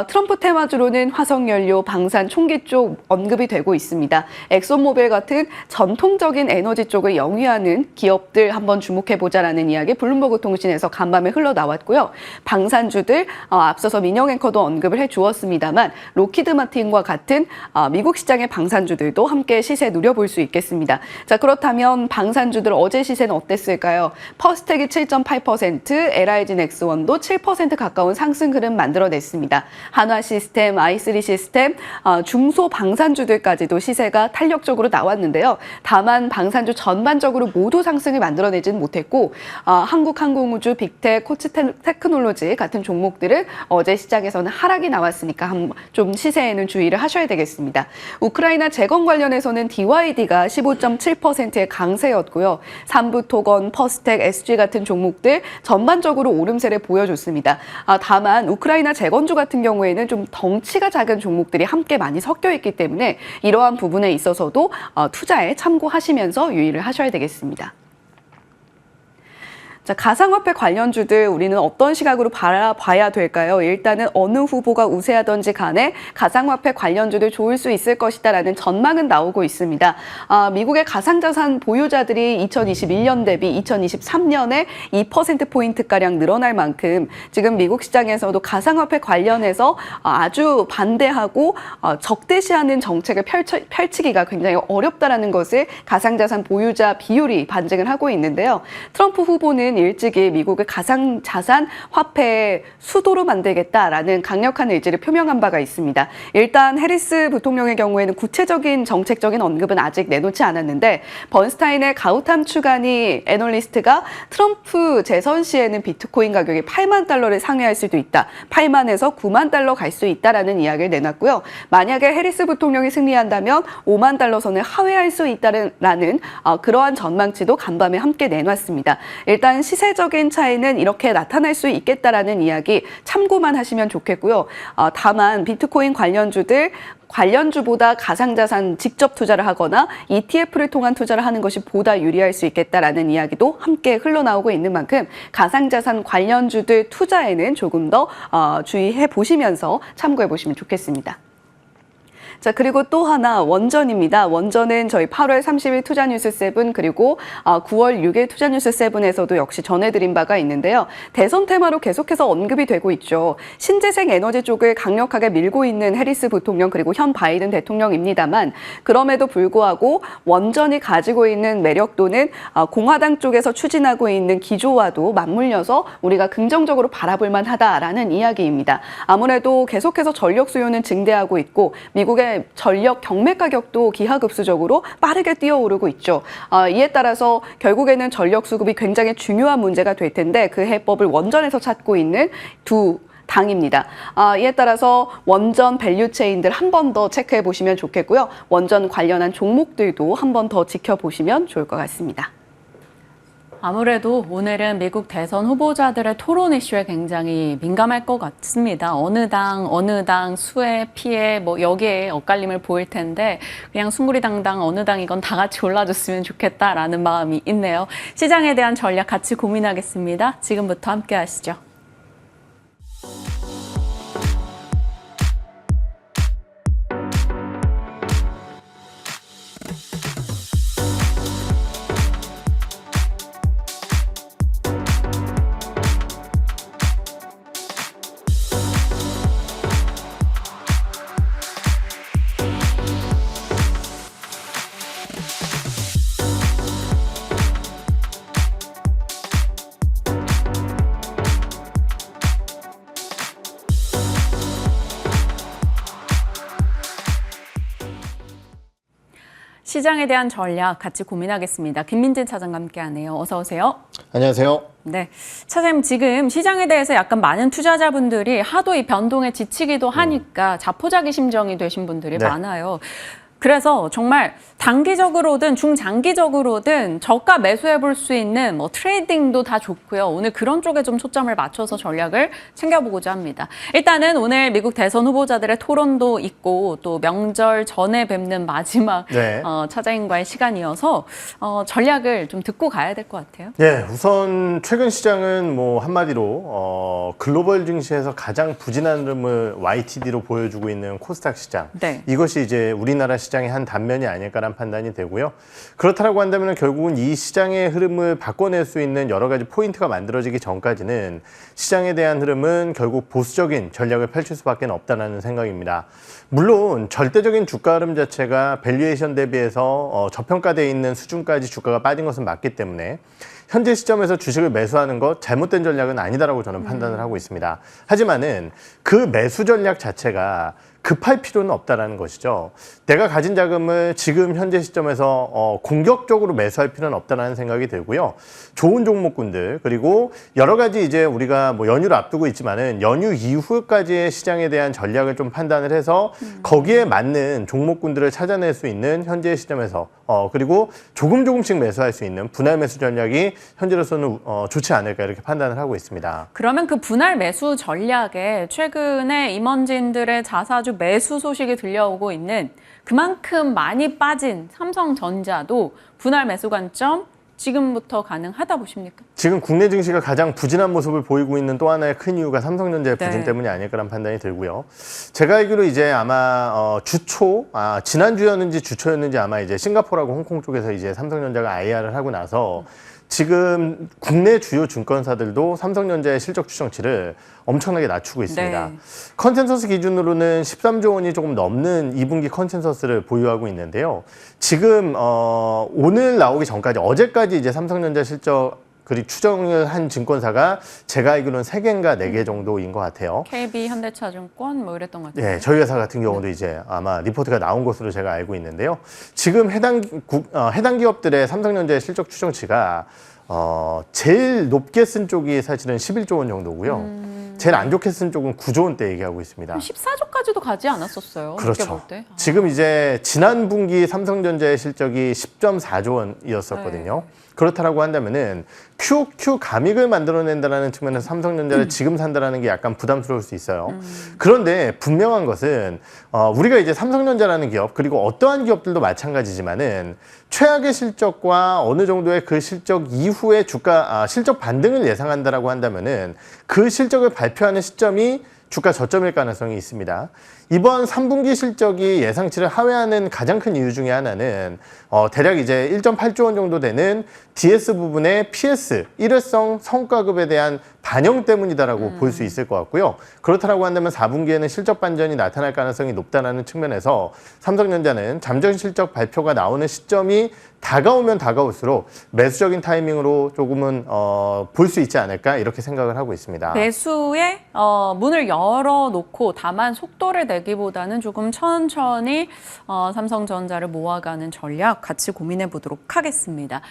트럼프 테마주로는 화석연료, 방산, 총기 쪽 언급이 되고 있습니다. 엑소모빌 같은 전통적인 에너지 쪽을 영위하는 기업들 한번 주목해보자라는 이야기 블룸버그 통신에서 간밤에 흘러나왔고요. 방산주들 앞서서 민영 앵커도 언급을 해주었습니다만 로키드 마틴과 같은 미국 시장의 방산주들도 함께 시세 누려볼 수 있겠습니다. 자, 그렇다면 방산주들 어제 시세는 어땠을까요? 퍼스텍이 7.8%, LIG 넥스원도 7% 가까운 상승 흐름 만들어냈습니다. 한화 시스템, i3 시스템, 중소 방산주들까지도 시세가 탄력적으로 나왔는데요. 다만 방산주 전반적으로 모두 상승을 만들어내지는 못했고 한국항공우주, 빅텍, 코츠 테크놀로지 같은 종목들은 어제 시장에서는 하락이 나왔으니까 좀 시세에는 주의를 하셔야 되겠습니다. 우크라이나 재건 관련해서는 DYD가 15.7%의 강세였고요. 삼부토건, 퍼스텍, SG 같은 종목들 전반적으로 오름세를 보여줬습니다. 다만 우크라이나 재건주 같은 경우에는 좀 덩치가 작은 종목들이 함께 많이 섞여 있기 때문에 이러한 부분에 있어서도 투자에 참고하시면서 유의를 하셔야 되겠습니다. 자, 가상화폐 관련주들 우리는 어떤 시각으로 바라봐야 될까요? 일단은 어느 후보가 우세하던지 간에 가상화폐 관련주들 좋을 수 있을 것이다라는 전망은 나오고 있습니다. 미국의 가상자산 보유자들이 2021년 대비 2023년에 2%포인트가량 늘어날 만큼 지금 미국 시장에서도 가상화폐 관련해서 아주 반대하고 적대시하는 정책을 펼치기가 굉장히 어렵다라는 것을 가상자산 보유자 비율이 반증을 하고 있는데요. 트럼프 후보는 일찍이 미국의 가상자산 화폐의 수도로 만들겠다라는 강력한 의지를 표명한 바가 있습니다. 일단 해리스 부통령의 경우에는 구체적인 정책적인 언급은 아직 내놓지 않았는데 번스타인의 가우탐 추가니 애널리스트가 트럼프 재선 시에는 비트코인 가격이 8만 달러를 상회할 수도 있다. 8만에서 9만 달러 갈 수 있다라는 이야기를 내놨고요. 만약에 해리스 부통령이 승리한다면 5만 달러 선을 하회할 수 있다라는 그러한 전망치도 간밤에 함께 내놨습니다. 일단 시세적인 차이는 이렇게 나타날 수 있겠다라는 이야기 참고만 하시면 좋겠고요. 다만 비트코인 관련주보다 가상자산 직접 투자를 하거나 ETF를 통한 투자를 하는 것이 보다 유리할 수 있겠다라는 이야기도 함께 흘러나오고 있는 만큼 가상자산 관련주들 투자에는 조금 더 주의해 보시면서 참고해 보시면 좋겠습니다. 자, 그리고 또 하나 원전입니다. 원전은 저희 8월 30일 투자뉴스 7 그리고 9월 6일 투자뉴스 7에서도 역시 전해드린 바가 있는데요. 대선 테마로 계속해서 언급이 되고 있죠. 신재생 에너지 쪽을 강력하게 밀고 있는 해리스 부통령 그리고 현 바이든 대통령입니다만 그럼에도 불구하고 원전이 가지고 있는 매력도는 공화당 쪽에서 추진하고 있는 기조와도 맞물려서 우리가 긍정적으로 바라볼 만하다라는 이야기입니다. 아무래도 계속해서 전력 수요는 증대하고 있고 미국의 전력 경매 가격도 기하급수적으로 빠르게 뛰어오르고 있죠. 이에 따라서 결국에는 전력 수급이 굉장히 중요한 문제가 될 텐데 그 해법을 원전에서 찾고 있는 두 당입니다. 이에 따라서 원전 밸류체인들 한 번 더 체크해 보시면 좋겠고요. 원전 관련한 종목들도 한 번 더 지켜보시면 좋을 것 같습니다. 아무래도 오늘은 미국 대선 후보자들의 토론 이슈에 굉장히 민감할 것 같습니다. 어느 당 수혜, 피해 뭐 여기에 엇갈림을 보일 텐데 그냥 숭구리당당 어느 당이건 다 같이 올라줬으면 좋겠다라는 마음이 있네요. 시장에 대한 전략 같이 고민하겠습니다. 지금부터 함께 하시죠. 시장에 대한 전략 같이 고민하겠습니다. 김민진 차장과 함께하네요. 어서 오세요. 안녕하세요. 네, 차장님 지금 시장에 대해서 약간 많은 투자자분들이 하도 이 변동에 지치기도 하니까 자포자기 심정이 되신 분들이 많아요. 그래서 정말 단기적으로든 중장기적으로든 저가 매수해 볼 수 있는 뭐 트레이딩도 다 좋고요. 오늘 그런 쪽에 좀 초점을 맞춰서 전략을 챙겨보고자 합니다. 일단은 오늘 미국 대선 후보자들의 토론도 있고 또 명절 전에 뵙는 마지막 차장님과의 시간이어서 전략을 좀 듣고 가야 될 것 같아요. 네, 우선 최근 시장은 뭐 한마디로 글로벌 증시에서 가장 부진한 흐름을 YTD로 보여주고 있는 코스닥 시장. 네. 이것이 이제 우리나라 시장의 한 단면이 아닐까라는 판단이 되고요. 그렇다고 한다면 결국은 이 시장의 흐름을 바꿔낼 수 있는 여러 가지 포인트가 만들어지기 전까지는 시장에 대한 흐름은 결국 보수적인 전략을 펼칠 수밖에 없다는 생각입니다. 물론 절대적인 주가 흐름 자체가 밸류에이션 대비해서 저평가되어 있는 수준까지 주가가 빠진 것은 맞기 때문에 현재 시점에서 주식을 매수하는 것 잘못된 전략은 아니다라고 저는 판단을 하고 있습니다. 하지만은 그 매수 전략 자체가 급할 필요는 없다라는 것이죠. 내가 가진 자금을 지금 현재 시점에서 공격적으로 매수할 필요는 없다라는 생각이 들고요. 좋은 종목군들 그리고 여러 가지 이제 우리가 뭐 연휴를 앞두고 있지만은 연휴 이후까지의 시장에 대한 전략을 좀 판단을 해서 거기에 맞는 종목군들을 찾아낼 수 있는 현재 시점에서 그리고 조금씩 매수할 수 있는 분할 매수 전략이 현재로서는 좋지 않을까 이렇게 판단을 하고 있습니다. 그러면 그 분할 매수 전략에 최근에 임원진들의 자사주 매수 소식이 들려오고 있는 그만큼 많이 빠진 삼성전자도 분할 매수 관점 지금부터 가능하다 보십니까? 지금 국내 증시가 가장 부진한 모습을 보이고 있는 또 하나의 큰 이유가 삼성전자의 부진 때문이 아닐까라는 판단이 들고요. 제가 알기로 이제 아마 지난주였는지 주초였는지 아마 이제 싱가포르하고 홍콩 쪽에서 이제 삼성전자가 IR을 하고 나서 지금 국내 주요 증권사들도 삼성전자의 실적 추정치를 엄청나게 낮추고 있습니다. 컨센서스 기준으로는 13조 원이 조금 넘는 2분기 컨센서스를 보유하고 있는데요. 지금 오늘 나오기 전까지 어제까지 이제 삼성전자 실적 그리고 추정을 한 증권사가 제가 알기로는 3개인가 4개 정도인 것 같아요. KB, 현대차증권 뭐 이랬던 것 같아요. 네, 저희 회사 같은 경우도 이제 아마 리포트가 나온 것으로 제가 알고 있는데요. 지금 해당 기업들의 삼성전자의 실적 추정치가 제일 높게 쓴 쪽이 사실은 11조 원 정도고요. 제일 안 좋게 쓴 쪽은 9조 원대 얘기하고 있습니다. 14조까지도 가지 않았었어요. 그렇죠. 볼 때. 지금 이제 지난 분기 삼성전자의 실적이 10.4조 원이었었거든요. 그렇다라고 한다면은 QQ 감익을 만들어낸다는 측면에서 삼성전자를 지금 산다라는 게 약간 부담스러울 수 있어요. 그런데 분명한 것은 우리가 이제 삼성전자라는 기업 그리고 어떠한 기업들도 마찬가지지만은 최악의 실적과 어느 정도의 그 실적 이후의 실적 반등을 예상한다라고 한다면은 그 실적을 발표하는 시점이 주가 저점일 가능성이 있습니다. 이번 3분기 실적이 예상치를 하회하는 가장 큰 이유 중에 하나는 대략 이제 1.8조 원 정도 되는 DS 부분의 PS, 일회성 성과급에 대한 반영 때문이다라고 볼 수 있을 것 같고요. 그렇다고 한다면 4분기에는 실적 반전이 나타날 가능성이 높다는 측면에서 삼성전자는 잠정 실적 발표가 나오는 시점이 다가오면 다가올수록 매수적인 타이밍으로 조금은 볼 수 있지 않을까 이렇게 생각을 하고 있습니다. 매수에 문을 열어놓고 다만 속도를 내기보다는 조금 천천히 삼성전자를 모아가는 전략 같이 고민해 보도록 하겠습니다.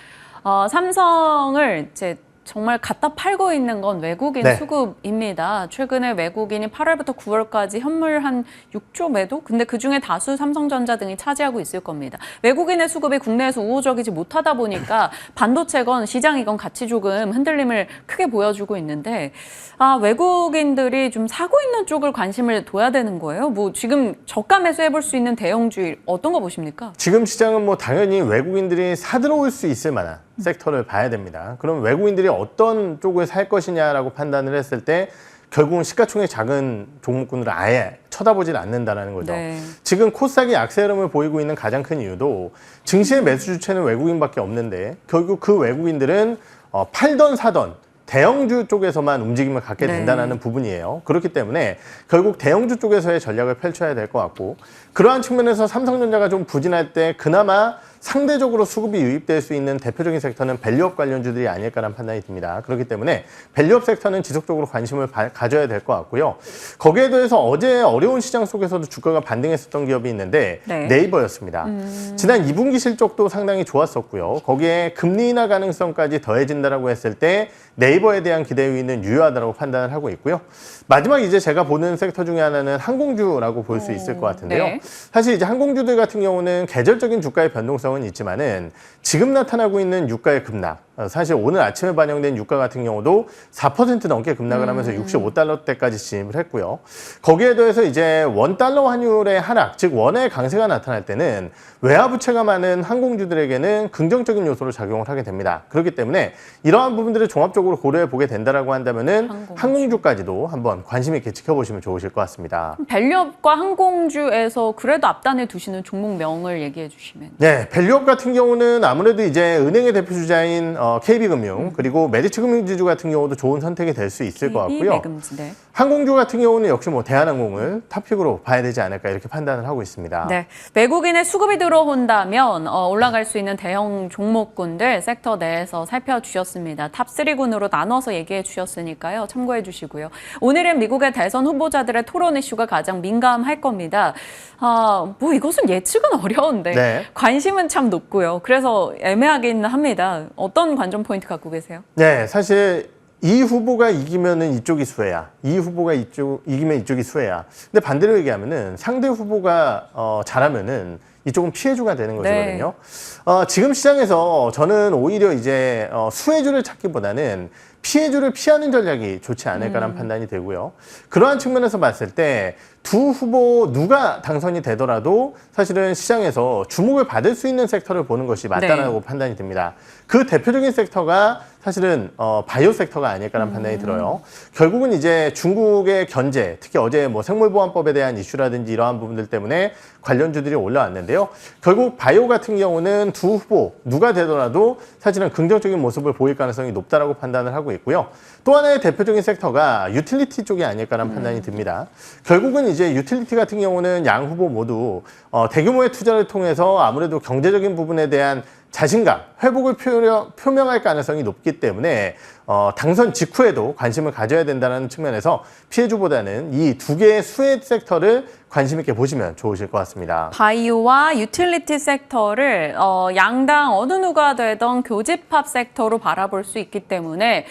삼성을 이제 정말 갖다 팔고 있는 건 외국인 네. 수급입니다. 최근에 외국인이 8월부터 9월까지 현물 한 6조 매도? 근데 그중에 다수 삼성전자 등이 차지하고 있을 겁니다. 외국인의 수급이 국내에서 우호적이지 못하다 보니까 반도체건 시장이건 같이 조금 흔들림을 크게 보여주고 있는데 외국인들이 좀 사고 있는 쪽을 관심을 둬야 되는 거예요. 뭐 지금 저가 매수해볼 수 있는 대형주일 어떤 거 보십니까? 지금 시장은 뭐 당연히 외국인들이 사들어올 수 있을 만한 섹터를 봐야 됩니다. 그럼 외국인들이 어떤 쪽을 살 것이냐라고 판단을 했을 때 결국은 시가총액 작은 종목군을 아예 쳐다보질 않는다는 거죠. 네. 지금 코스닥이 약세 흐름을 보이고 있는 가장 큰 이유도 증시의 매수 주체는 외국인밖에 없는데 결국 그 외국인들은 팔던 사던 대형주 쪽에서만 움직임을 갖게 된다는 부분이에요. 그렇기 때문에 결국 대형주 쪽에서의 전략을 펼쳐야 될 것 같고 그러한 측면에서 삼성전자가 좀 부진할 때 그나마 상대적으로 수급이 유입될 수 있는 대표적인 섹터는 밸류업 관련주들이 아닐까라는 판단이 듭니다. 그렇기 때문에 밸류업 섹터는 지속적으로 관심을 가져야 될 것 같고요. 거기에 더해서 어제 어려운 시장 속에서도 주가가 반등했었던 기업이 있는데 네이버였습니다. 지난 2분기 실적도 상당히 좋았었고요. 거기에 금리 인하 가능성까지 더해진다라고 했을 때 네이버에 대한 기대 요인은 유효하다고 판단을 하고 있고요. 마지막 이제 제가 보는 섹터 중에 하나는 항공주라고 볼 수 있을 것 같은데요. 네. 사실 이제 항공주들 같은 경우는 계절적인 주가의 변동성은 있지만은 지금 나타나고 있는 유가의 급락, 사실 오늘 아침에 반영된 유가 같은 경우도 4% 넘게 급락을 하면서 65달러대까지 진입을 했고요. 거기에 더해서 이제 원달러 환율의 하락, 즉 원의 강세가 나타날 때는 외화 부채가 많은 항공주들에게는 긍정적인 요소로 작용을 하게 됩니다. 그렇기 때문에 이러한 부분들을 종합적으로 고려해 보게 된다라고 한다면은 항공주까지도 한번 관심 있게 지켜보시면 좋으실 것 같습니다. 밸류업과 항공주에서 그래도 앞단에 두시는 종목명을 얘기해 주시면. 네, 밸류업 같은 경우는 아무래도 이제 은행의 대표 주자인 KB금융 그리고 메리츠금융지주 같은 경우도 좋은 선택이 될 수 있을 것 같고요. 매금지, 네. 항공주 같은 경우는 역시 뭐 대한항공을 탑픽으로 봐야 되지 않을까 이렇게 판단을 하고 있습니다. 네, 외국인의 수급이 들어온다면 올라갈 수 있는 대형 종목군들 섹터 내에서 살펴주셨습니다. 탑3군으로 나눠서 얘기해 주셨으니까요. 참고해 주시고요. 오늘은 미국의 대선 후보자들의 토론 이슈가 가장 민감할 겁니다. 뭐 이것은 예측은 어려운데 네. 관심은 참 높고요. 그래서 애매하긴 합니다. 어떤 관전 포인트 갖고 계세요? 네, 사실 이 후보가 이기면은 이쪽이 수혜야. 이 후보가 이기면 이쪽이 수혜야. 근데 반대로 얘기하면은 상대 후보가 잘하면은 이쪽은 피해주가 되는 것이거든요. 지금 시장에서 저는 오히려 이제 수혜주를 찾기보다는 피해주를 피하는 전략이 좋지 않을까라는 판단이 되고요. 그러한 측면에서 봤을 때 두 후보 누가 당선이 되더라도 사실은 시장에서 주목을 받을 수 있는 섹터를 보는 것이 맞다라고 판단이 듭니다. 그 대표적인 섹터가 사실은 바이오 섹터가 아닐까라는 판단이 들어요. 결국은 이제 중국의 견제, 특히 어제 뭐 생물보안법에 대한 이슈라든지 이러한 부분들 때문에 관련주들이 올라왔는데요. 결국 바이오 같은 경우는 두 후보 누가 되더라도 사실은 긍정적인 모습을 보일 가능성이 높다라고 판단을 하고 있고요. 또 하나의 대표적인 섹터가 유틸리티 쪽이 아닐까라는 판단이 듭니다. 결국은 이제 유틸리티 같은 경우는 양 후보 모두 대규모의 투자를 통해서 아무래도 경제적인 부분에 대한 자신감, 회복을 표명할 가능성이 높기 때문에 당선 직후에도 관심을 가져야 된다는 측면에서 피해주보다는 이 두 개의 수혜 섹터를 관심 있게 보시면 좋으실 것 같습니다. 바이오와 유틸리티 섹터를 양당 어느 누가 되던 교집합 섹터로 바라볼 수 있기 때문에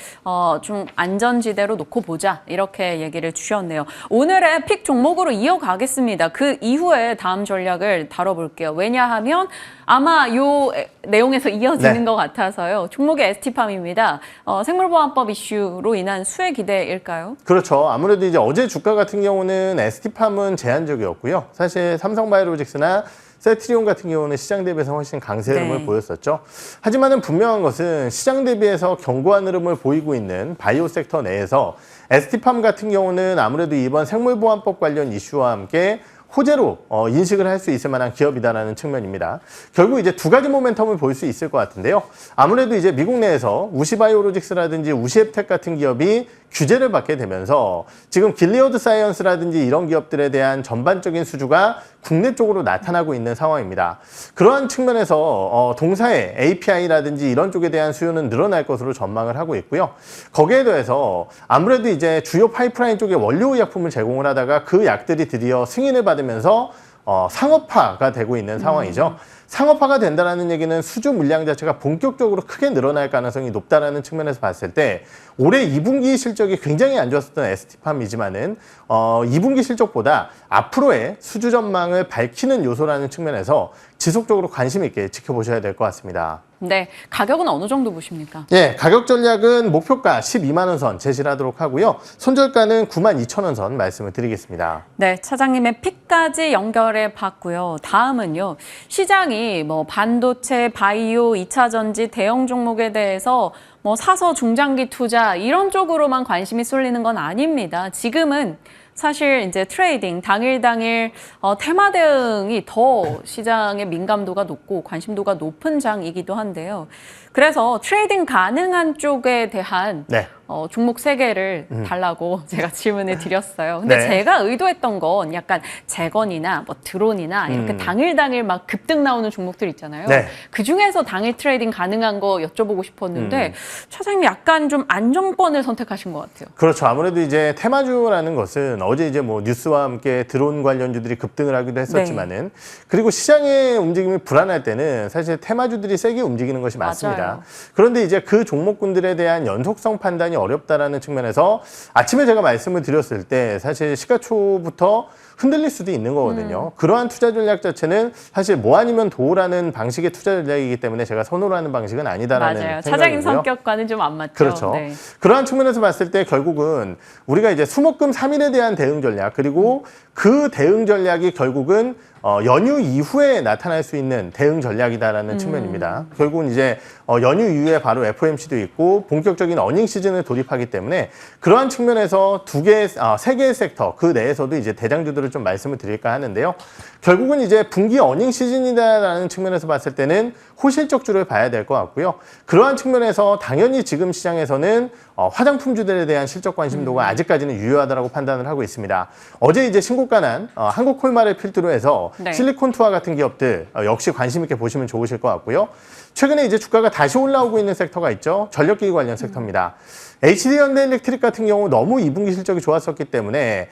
좀 안전지대로 놓고 보자 이렇게 얘기를 주셨네요. 오늘의 픽 종목으로 이어가겠습니다. 그 이후에 다음 전략을 다뤄볼게요. 왜냐하면 아마 요 내용에서 이어지는 것 같아서요. 종목이 ST팜입니다. 생물보안법 이슈로 인한 수혜 기대일까요? 그렇죠. 아무래도 이제 어제 주가 같은 경우는 ST팜은 제한적이었고요. 사실 삼성바이오로직스나 셀트리온 같은 경우는 시장 대비해서 훨씬 강세 흐름을 보였었죠. 하지만은 분명한 것은 시장 대비해서 견고한 흐름을 보이고 있는 바이오 섹터 내에서 ST팜 같은 경우는 아무래도 이번 생물보안법 관련 이슈와 함께 호재로 인식을 할 수 있을 만한 기업이다라는 측면입니다. 결국 이제 두 가지 모멘텀을 볼 수 있을 것 같은데요. 아무래도 이제 미국 내에서 우시바이오로직스라든지 우시앱텍 같은 기업이 규제를 받게 되면서 지금 길리어드 사이언스라든지 이런 기업들에 대한 전반적인 수주가 국내 쪽으로 나타나고 있는 상황입니다. 그러한 측면에서 동사의 API라든지 이런 쪽에 대한 수요는 늘어날 것으로 전망을 하고 있고요. 거기에 더해서 아무래도 이제 주요 파이프라인 쪽에 원료 의약품을 제공을 하다가 그 약들이 드디어 승인을 받으면서 상업화가 되고 있는 상황이죠. 상업화가 된다는 얘기는 수주 물량 자체가 본격적으로 크게 늘어날 가능성이 높다는 측면에서 봤을 때 올해 2분기 실적이 굉장히 안 좋았었던 ST팜이지만은 2분기 실적보다 앞으로의 수주 전망을 밝히는 요소라는 측면에서 지속적으로 관심 있게 지켜보셔야 될 것 같습니다. 네, 가격은 어느 정도 보십니까? 예, 가격 전략은 목표가 12만 원 선 제시를 하도록 하고요. 손절가는 9만 2천 원 선 말씀을 드리겠습니다. 네, 차장님의 픽까지 연결해 봤고요. 다음은요. 시장이 뭐 반도체, 바이오, 2차 전지 대형 종목에 대해서 뭐 사서 중장기 투자 이런 쪽으로만 관심이 쏠리는 건 아닙니다. 지금은 사실 이제 트레이딩 당일 테마 대응이 더 시장의 민감도가 높고 관심도가 높은 장이기도 한데요. 그래서 트레이딩 가능한 쪽에 대한 네. 종목 3개를 달라고 제가 질문을 드렸어요. 근데 네. 제가 의도했던 건 약간 재건이나 뭐 드론이나 이렇게 당일 막 급등 나오는 종목들 있잖아요. 네. 그중에서 당일 트레이딩 가능한 거 여쭤보고 싶었는데 차장님 약간 좀 안정권을 선택하신 것 같아요. 그렇죠. 아무래도 이제 테마주라는 것은 어제 이제 뭐 뉴스와 함께 드론 관련주들이 급등을 하기도 했었지만은 그리고 시장의 움직임이 불안할 때는 사실 테마주들이 세게 움직이는 것이 맞습니다. 맞아요. 그런데 이제 그 종목군들에 대한 연속성 판단이 어렵다라는 측면에서 아침에 제가 말씀을 드렸을 때 사실 시가초부터 흔들릴 수도 있는 거거든요. 그러한 투자 전략 자체는 사실 뭐 아니면 도라는 방식의 투자 전략이기 때문에 제가 선호를 하는 방식은 아니다라는 맞아요. 생각이고요. 차장님 성격과는 좀 안 맞죠. 그렇죠. 네. 그러한 측면에서 봤을 때 결국은 우리가 이제 수목금 3일에 대한 대응 전략 그리고 그 대응 전략이 결국은 연휴 이후에 나타날 수 있는 대응 전략이다라는 측면입니다. 결국은 이제 연휴 이후에 바로 FOMC도 있고 본격적인 어닝 시즌을 돌입하기 때문에 그러한 측면에서 3개의 섹터 그 내에서도 이제 대장주들을 좀 말씀을 드릴까 하는데요. 결국은 이제 분기 어닝 시즌이다라는 측면에서 봤을 때는 호실적주를 봐야 될 것 같고요. 그러한 측면에서 당연히 지금 시장에서는 화장품주들에 대한 실적 관심도가 아직까지는 유효하다고 판단을 하고 있습니다. 어제 이제 신고가 난 한국콜마를 필두로 해서 네. 실리콘투와 같은 기업들 역시 관심 있게 보시면 좋으실 것 같고요. 최근에 이제 주가가 다시 올라오고 있는 섹터가 있죠. 전력기기 관련 섹터입니다. HD현대일렉트릭 같은 경우 너무 2분기 실적이 좋았었기 때문에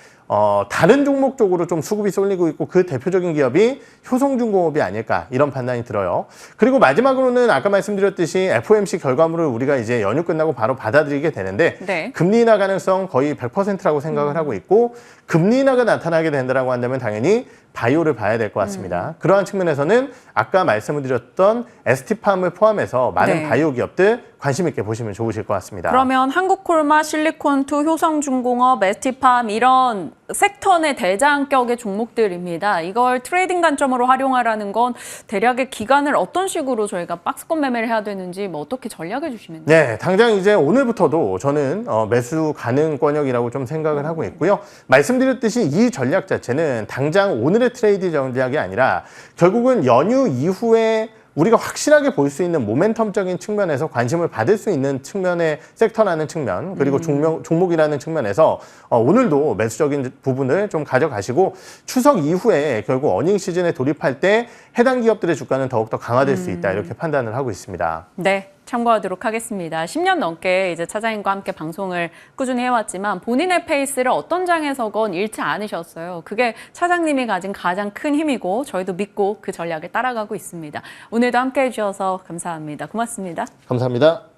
다른 종목 쪽으로 좀 수급이 쏠리고 있고 그 대표적인 기업이 효성중공업이 아닐까 이런 판단이 들어요. 그리고 마지막으로는 아까 말씀드렸듯이 FOMC 결과물을 우리가 이제 연휴 끝나고 바로 받아들이게 되는데 네. 금리 인하 가능성 거의 100%라고 생각을 하고 있고 금리 인하가 나타나게 된다라고 한다면 당연히 바이오를 봐야 될 것 같습니다. 그러한 측면에서는 아까 말씀을 드렸던 ST팜을 포함해서 많은 네. 바이오 기업들 관심 있게 보시면 좋으실 것 같습니다. 그러면 한국콜마, 실리콘투, 효성중공업, ST팜 이런 섹터 내 대장격의 종목들입니다. 이걸 트레이딩 관점으로 활용하라는 건 대략의 기간을 어떤 식으로 저희가 박스권 매매를 해야 되는지 뭐 어떻게 전략해 주시면 돼요? 네, 당장 이제 오늘부터도 저는 매수 가능 권역이라고 좀 생각을 하고 있고요. 말씀드렸듯이 이 전략 자체는 당장 오늘의 트레이드 전략이 아니라 결국은 연휴 이후에 우리가 확실하게 볼 수 있는 모멘텀적인 측면에서 관심을 받을 수 있는 측면의 섹터라는 측면 그리고 종목이라는 측면에서 오늘도 매수적인 부분을 좀 가져가시고 추석 이후에 결국 어닝 시즌에 돌입할 때 해당 기업들의 주가는 더욱더 강화될 수 있다 이렇게 판단을 하고 있습니다. 네, 참고하도록 하겠습니다. 10년 넘게 이제 차장님과 함께 방송을 꾸준히 해왔지만 본인의 페이스를 어떤 장에서건 잃지 않으셨어요. 그게 차장님이 가진 가장 큰 힘이고 저희도 믿고 그 전략을 따라가고 있습니다. 오늘도 함께 해주셔서 감사합니다. 고맙습니다. 감사합니다.